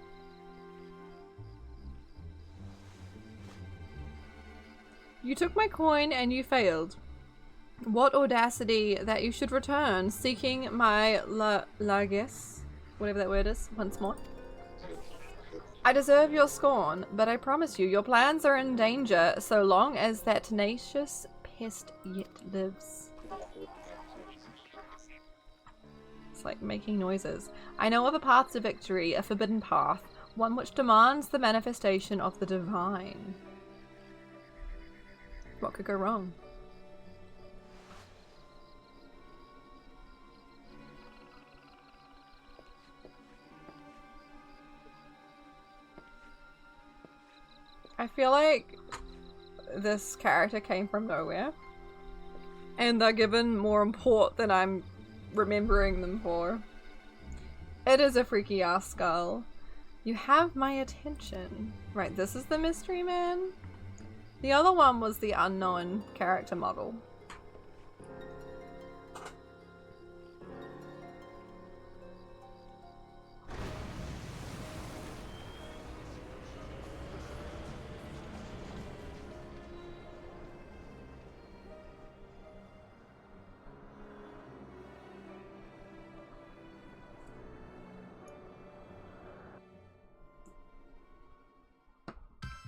You took my coin and you failed. What audacity that you should return, seeking my largesse, whatever that word is, once more. I deserve your scorn, but I promise you, your plans are in danger so long as that tenacious pest yet lives. It's like making noises. I know of a path to victory, a forbidden path, one which demands the manifestation of the divine. What could go wrong? I feel like this character came from nowhere, and they're given more import than I'm remembering them for. It is a freaky ass skull. You have my attention. Right, this is the mystery man. The other one was the unknown character model.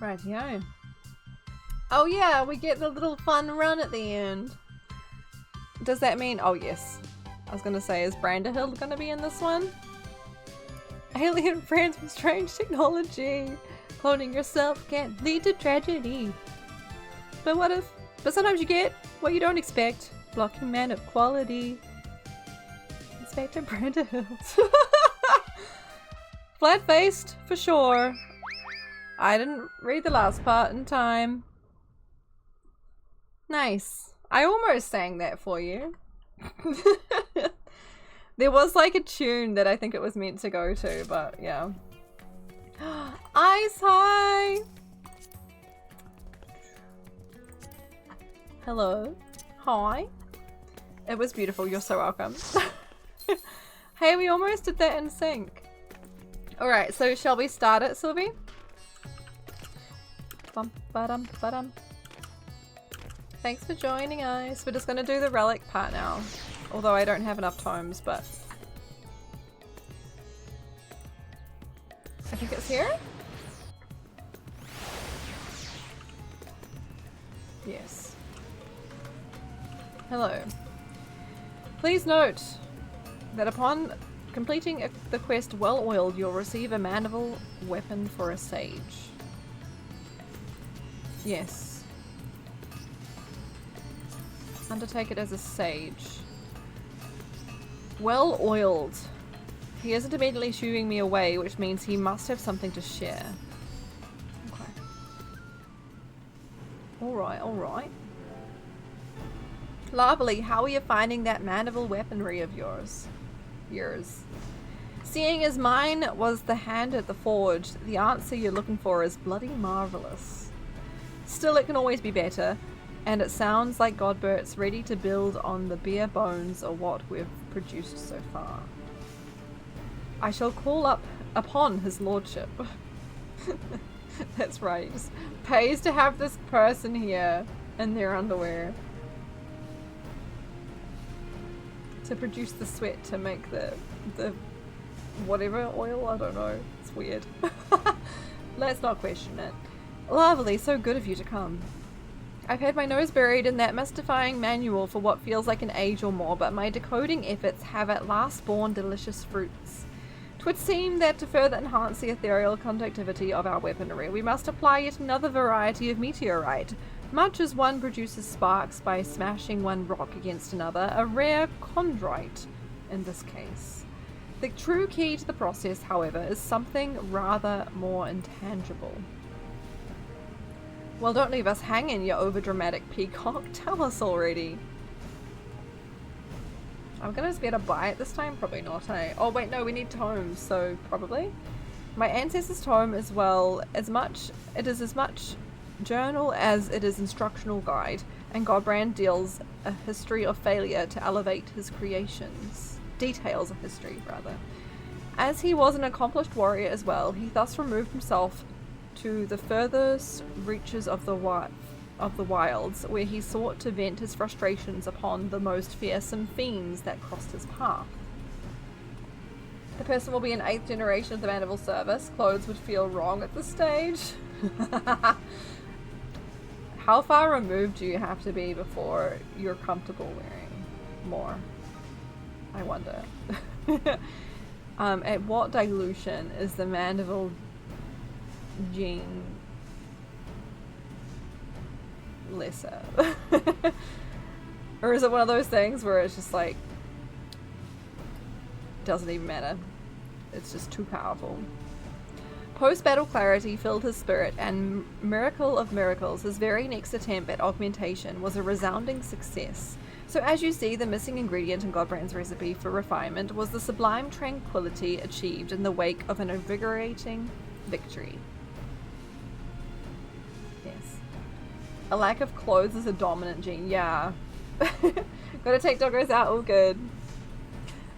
Rightio. Oh yeah, we get the little fun run at the end. Does that mean... oh yes. I was gonna say, is Brandahild gonna be in this one? Alien friends with strange technology. Cloning yourself can't lead to tragedy. But what if... but sometimes you get what you don't expect. Blocking man of quality. Inspector Brandahild. Flat-faced, for sure. I didn't read the last part in time. Nice. I almost sang that for you. There was like a tune that I think it was meant to go to, but yeah. Ice High! Hello. Hi. It was beautiful. You're so welcome. Hey, we almost did that in sync. Alright, so shall we start it, Sylvie? Bum, ba-dum, ba-dum. Thanks for joining us. We're just gonna do the relic part now. Although I don't have enough tomes, but... I think it's here? Yes. Hello. Please note that upon completing the quest well-oiled, you'll receive a mandible weapon for a sage. Yes. Undertake it as a sage. Well-oiled. He isn't immediately shooing me away, which means he must have something to share. Okay. Alright, alright. Lovely, how are you finding that mandible weaponry of yours? Seeing as mine was the hand at the forge, the answer you're looking for is bloody marvelous. Still, it can always be better, and it sounds like Godbert's ready to build on the bare bones of what we've produced so far. I shall call upon his lordship. That's right. It just pays to have this person here in their underwear to produce the sweat to make the whatever oil. I don't know. It's weird. Let's not question it. Lovely. So good of you to come. I've had my nose buried in that mystifying manual for what feels like an age or more, but my decoding efforts have at last borne delicious fruits. 'Twould seem that to further enhance the ethereal conductivity of our weaponry, we must apply yet another variety of meteorite. Much as one produces sparks by smashing one rock against another, a rare chondrite in this case. The true key to the process, however, is something rather more intangible. Well, don't leave us hanging, you overdramatic peacock. Tell us already. I'm gonna just be able to buy it this time? Probably not, eh? Oh wait, no, we need tomes, so probably. My ancestor's tome as well, it is as much journal as it is instructional guide, and Hildibrand deals a history of failure to elevate his creations. Details of history, rather. As he was an accomplished warrior as well, he thus removed himself to the furthest reaches of the wilds, where he sought to vent his frustrations upon the most fearsome fiends that crossed his path. The person will be an 8th generation of the Mandible service. Clothes would feel wrong at this stage. How far removed do you have to be before you're comfortable wearing more? I wonder. At what dilution is the Mandible gene lesser? Or is it one of those things where it's just like doesn't even matter, it's just too powerful? Post-battle clarity filled his spirit, and miracle of miracles, his very next attempt at augmentation was a resounding success. So as you see, the missing ingredient in Hildibrand's recipe for refinement was the sublime tranquility achieved in the wake of an invigorating victory. Yes. A lack of clothes is a dominant gene. Yeah. Gotta take doggos out. All good.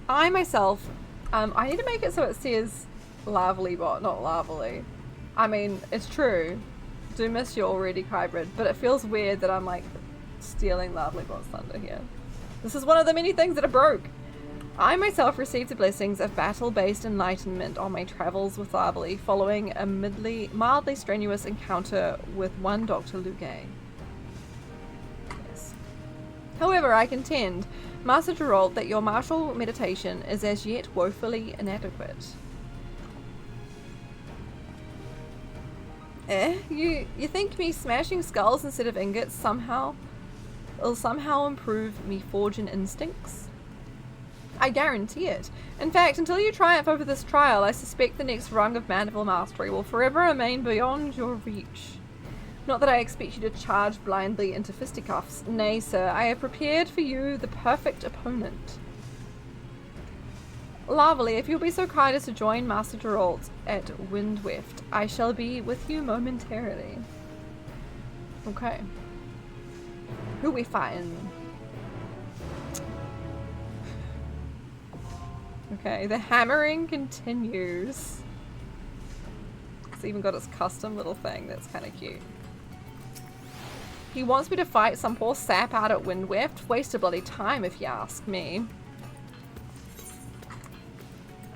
I myself, I need to make it so it says Larvely Bot, not Larvely. I mean, it's true. Do miss you already, Hybrid, but it feels weird that I'm like stealing Larvely Bot's thunder here. This is one of the many things that are broke. I myself received the blessings of battle-based enlightenment on my travels with Larvely, following a mildly strenuous encounter with one Dr. Lugay. Yes. However, I contend, Master Geralt, that your martial meditation is as yet woefully inadequate. You think me smashing skulls instead of ingots will somehow improve me forging instincts? I guarantee it. In fact, until you triumph over this trial, I suspect the next rung of Mandible Mastery will forever remain beyond your reach. Not that I expect you to charge blindly into fisticuffs. Nay, sir, I have prepared for you the perfect opponent. Lovely, if you'll be so kind as to join Master Geralt at Windweft, I shall be with you momentarily. Okay. Who we fighting? Okay, the hammering continues. It's even got its custom little thing that's kind of cute. He wants me to fight some poor sap out at Windweft. Waste of bloody time if you ask me.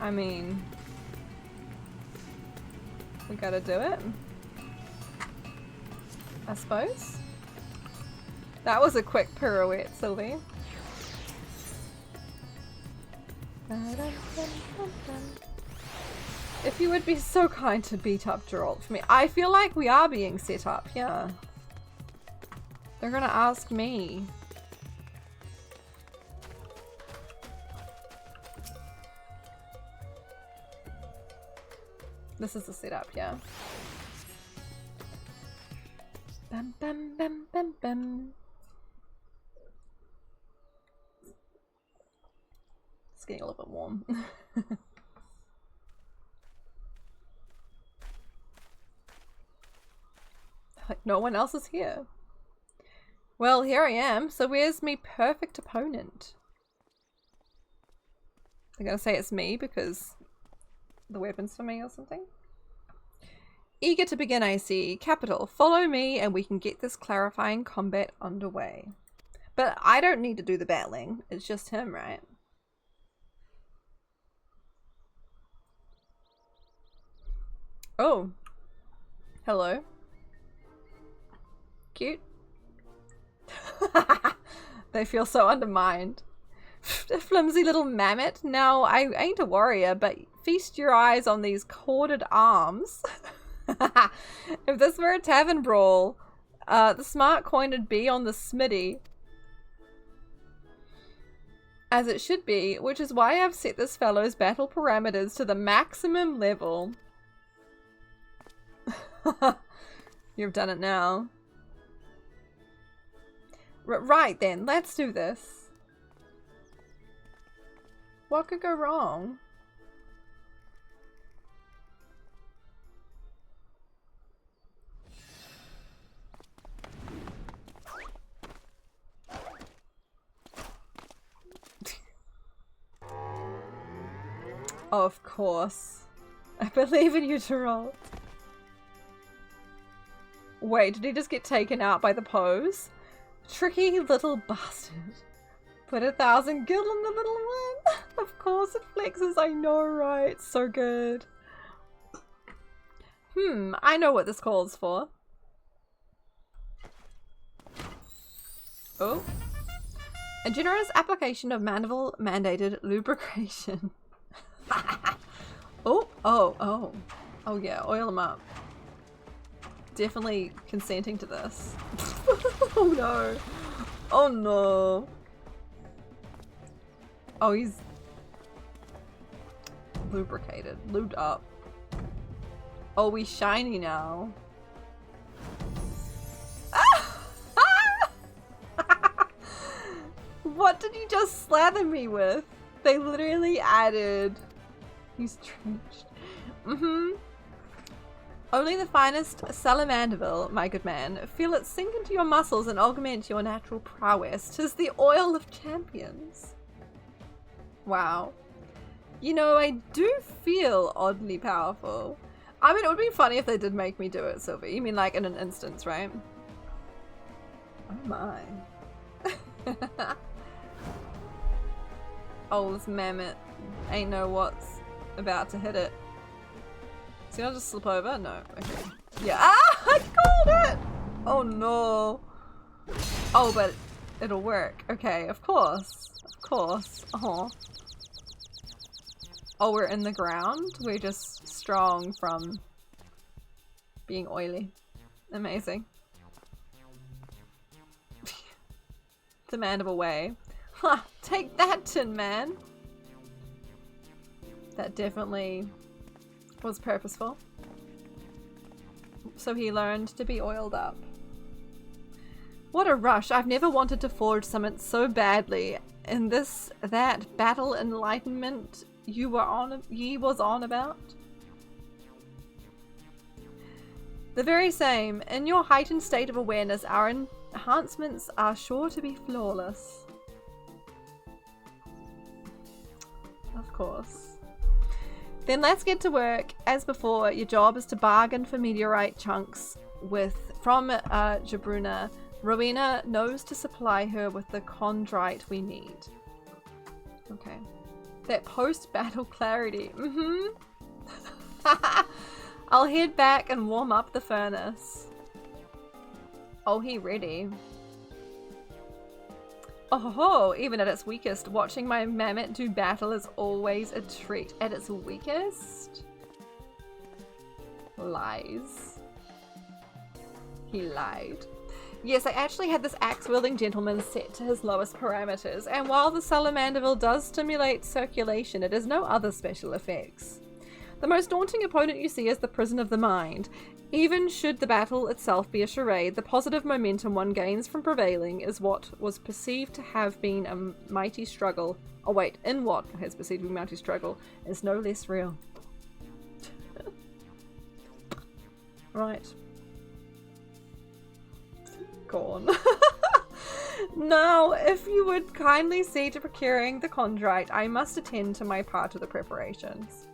I mean, we gotta do it, I suppose. That was a quick pirouette, Sylvie. If you would be so kind to beat up Geralt for me. I feel like we are being set up, yeah. They're gonna ask me. This is the setup, yeah. Bam, bam, bam, bam, bam. It's getting a little bit warm. Like no one else is here. Well, here I am. So where's me perfect opponent? They're gonna say it's me because the weapon's for me or something. Eager to begin, I see. Capital, follow me and we can get this clarifying combat underway. But I don't need to do the battling. It's just him, right? Oh. Hello. Cute. They feel so undermined. Flimsy little mammoth. Now, I ain't a warrior, but feast your eyes on these corded arms. If this were a tavern brawl, the smart coin would be on the smitty. As it should be, which is why I've set this fellow's battle parameters to the maximum level. You've done it now. Right then, let's do this. What could go wrong? Of course. I believe in you, Geralt. Wait, did he just get taken out by the pose? Tricky little bastard. Put 1,000 gil in the little one. Of course it flexes, I know, right? So good. I know what this calls for. Oh. A generous application of Mandeville mandated lubrication. Oh yeah, oil them up. Definitely consenting to this. Oh no. Oh no. Oh, he's lubricated, lubed up. Oh, he's shiny now. What did you just slather me with? They literally added... He's drenched. Only the finest Salamandeville, my good man. Feel it sink into your muscles and augment your natural prowess. 'Tis the oil of champions. Wow. You know, I do feel oddly powerful. I mean, it would be funny if they did make me do it, Sylvie. You mean like in an instance, right? Oh my. Oh, this mammoth ain't know what's about to hit it. Is he gonna just slip over? No. Okay. Yeah. Ah! I called it! Oh no. Oh, but it'll work. Okay, of course. Of course. Oh, we're in the ground? We're just strong from being oily. Amazing. The mandible way. Ha! Take that, Tin Man! That definitely was purposeful. So he learned to be oiled up. What a rush! I've never wanted to forge something so badly. In that battle enlightenment ye was on about? The very same. In your heightened state of awareness, our enhancements are sure to be flawless. Of course. Then let's get to work. As before, your job is to bargain for meteorite chunks from Jabruna. Rowena knows to supply her with the chondrite we need. Okay. That post-battle clarity. I'll head back and warm up the furnace. Oh, he ready. Oh ho ho, even at its weakest, watching my mammoth do battle is always a treat. At its weakest? Lies. He lied. Yes, I actually had this axe-wielding gentleman set to his lowest parameters, and while the Salamandeville does stimulate circulation, it has no other special effects. The most daunting opponent you see is the prison of the mind. Even should the battle itself be a charade, the positive momentum one gains from prevailing is what was perceived to have been a mighty struggle. Oh wait, in what has perceived to be a mighty struggle is no less real. Right. Gone. Now, if you would kindly see to procuring the chondrite, I must attend to my part of the preparations.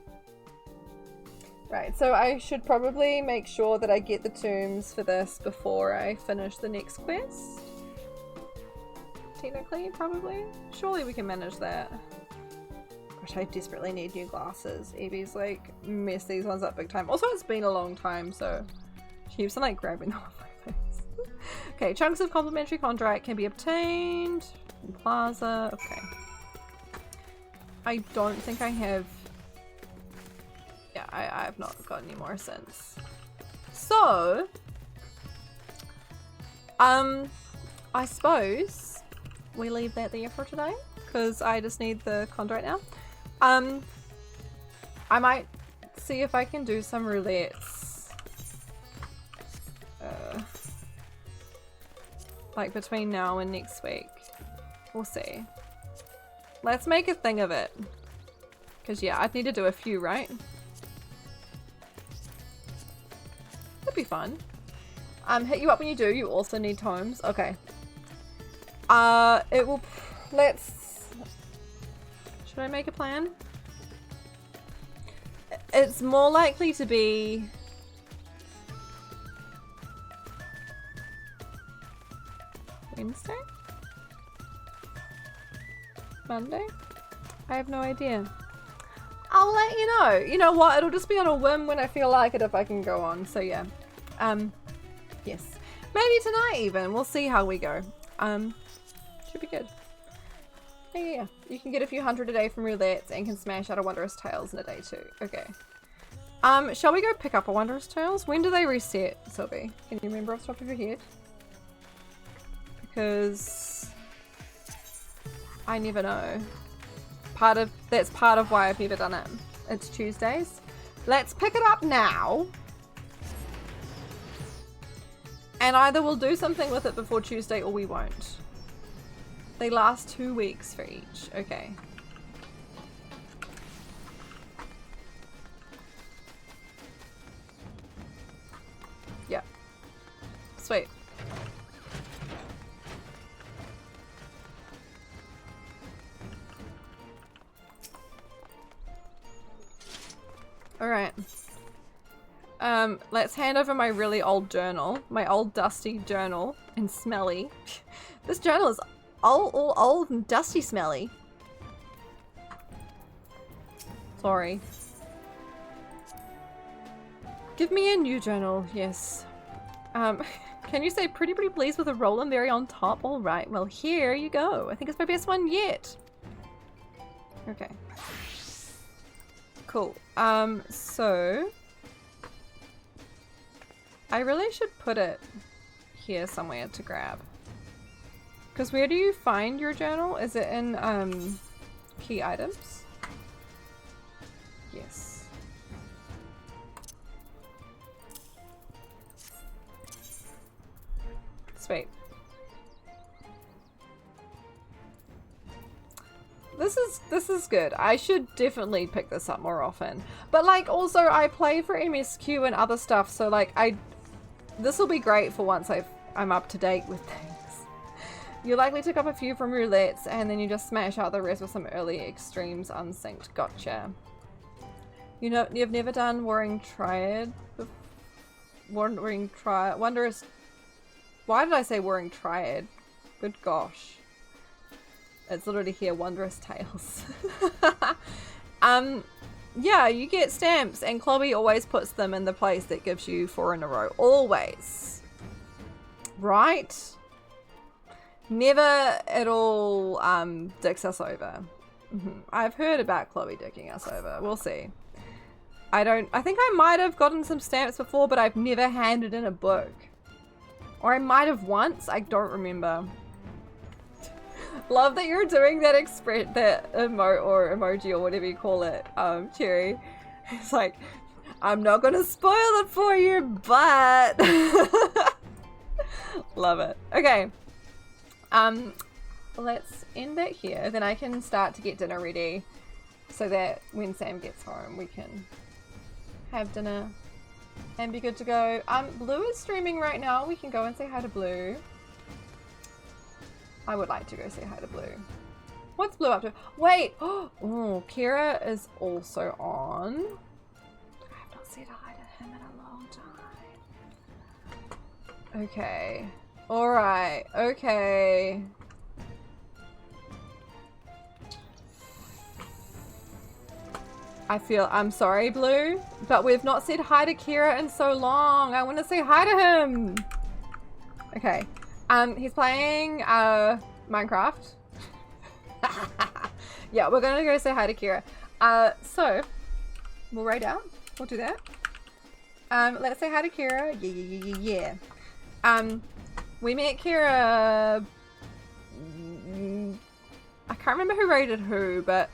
Right, so I should probably make sure that I get the tombs for this before I finish the next quest. Technically, probably. Surely we can manage that. Gosh, I desperately need new glasses. Evie's like messed these ones up big time. Also, it's been a long time, so she keeps on like grabbing them off my face. Okay, chunks of complimentary chondrite can be obtained in Plaza. Okay. I don't think I have... Yeah, I have not got any more since. So, I suppose we leave that there for today because I just need the chondrite now. I might see if I can do some roulettes, like between now and next week. We'll see. Let's make a thing of it. Because yeah, I'd need to do a few, right? That'd be fun. Hit you up when you do. You also need tomes. Okay. It will... Let's... Should I make a plan? It's more likely to be... Wednesday? Monday? I have no idea. I'll let you know. You know what? It'll just be on a whim when I feel like it if I can go on. So yeah. Yes. Maybe tonight even. We'll see how we go. Should be good. Yeah. You can get a few hundred a day from roulettes and can smash out a Wondrous Tales in a day too. Okay. Shall we go pick up a Wondrous Tales? When do they reset, Sylvie? Can you remember off the top of your head? Because I never know. That's part of why I've never done it. It's Tuesdays. Let's pick it up now. And either we'll do something with it before Tuesday or we won't. They last 2 weeks for each. Okay. Yeah. Sweet. Alright. Let's hand over my really old journal. My old dusty journal. And smelly. This journal is all old and dusty smelly. Sorry. Give me a new journal, yes. Can you say pretty please with a Roland berry on top? Alright, well here you go. I think it's my best one yet. Okay. Cool. So I really should put it here somewhere to grab. Because where do you find your journal? Is it in key items? Yes. Sweet. This is good. I should definitely pick this up more often. But like also I play for MSQ and other stuff, so like this will be great for once I'm up to date with things. You likely took up a few from roulettes and then you just smash out the rest with some early extremes unsynced. Gotcha. You know, you've never done Warring Triad? Warring Triad? Wondrous... Why did I say Warring Triad? Good gosh. It's literally here, Wondrous Tales. Yeah, you get stamps and Chloe always puts them in the place that gives you 4 in a row. Always. Right? Never at all dicks us over. I've heard about Chloe dicking us over. We'll see. I think I might have gotten some stamps before, but I've never handed in a book. Or I might have once, I don't remember. Love that you're doing that that emote or emoji or whatever you call it, Cherry. It's like, I'm not gonna spoil it for you, but love it. Okay. Let's end it here. Then I can start to get dinner ready so that when Sam gets home we can have dinner and be good to go. Blue is streaming right now. We can go and say hi to Blue. I would like to go say hi to Blue. What's Blue up to? Wait! Oh, Kira is also on. I have not said hi to him in a long time. Okay. Alright. Okay. I'm sorry, Blue, but we've not said hi to Kira in so long. I want to say hi to him. Okay. He's playing Minecraft. Yeah, we're gonna go say hi to Kira. So we'll raid out. We'll do that. Let's say hi to Kira. Yeah. We met Kira. I can't remember who raided who, but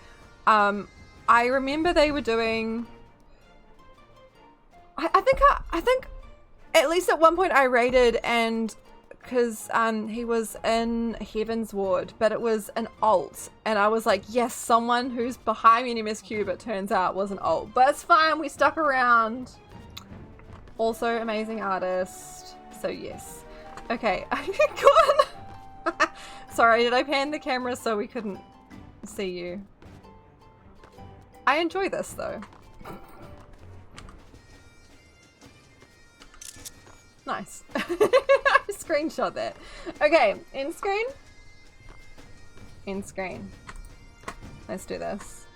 I remember they were doing. I think at least at one point I raided, and because he was in Heaven's Ward, but it was an alt, and I was like, yes, someone who's behind me in MSQ, but turns out was an alt, but it's fine, we stuck around. Also amazing artist, so yes. Okay. Sorry, did I pan the camera so we couldn't see you? I enjoy this though. Nice. Screenshot that. Okay, end screen. End screen. Let's do this.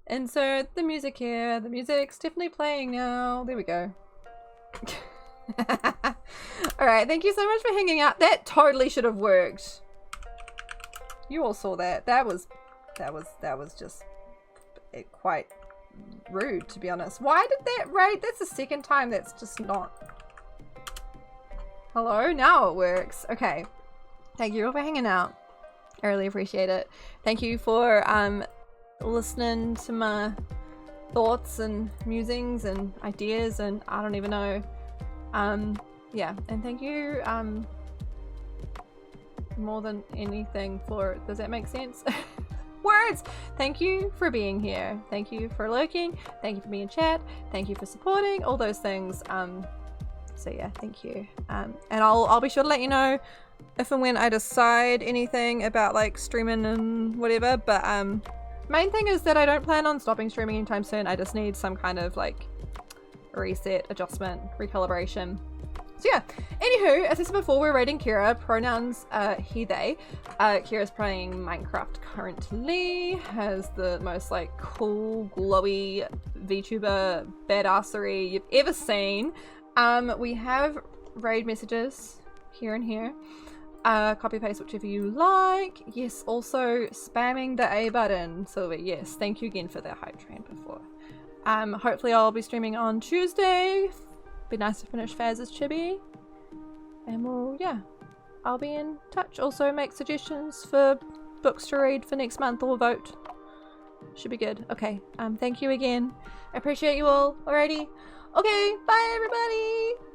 Insert the music here. The music's definitely playing now. There we go. Alright, thank you so much for hanging out. That totally should have worked. You all saw that. That was just quite rude, to be honest. Why did that raid? That's the second time that's just not. Hello? Now it works. Okay. Thank you all for hanging out. I really appreciate it. Thank you for listening to my thoughts and musings and ideas and I don't even know. Yeah, and thank you more than anything for, does that make sense? Words! Thank you for being here. Thank you for lurking. Thank you for being in chat. Thank you for supporting. All those things. So yeah, thank you. And I'll be sure to let you know if and when I decide anything about like streaming and whatever. But main thing is that I don't plan on stopping streaming anytime soon. I just need some kind of like reset, adjustment, recalibration. So yeah, anywho, as I said before, we're rating Kira, pronouns he, they. Kira's playing Minecraft currently, has the most like cool, glowy VTuber badassery you've ever seen. We have raid messages here and here. Copy paste whichever you like. Yes, also spamming the A button. So yes, thank you again for the hype train before. Hopefully I'll be streaming on Tuesday. Be nice to finish Faz's chibi. And we'll, yeah, I'll be in touch. Also make suggestions for books to read for next month or vote. Should be good. Okay, thank you again. I appreciate you all. Alrighty. Okay, bye everybody!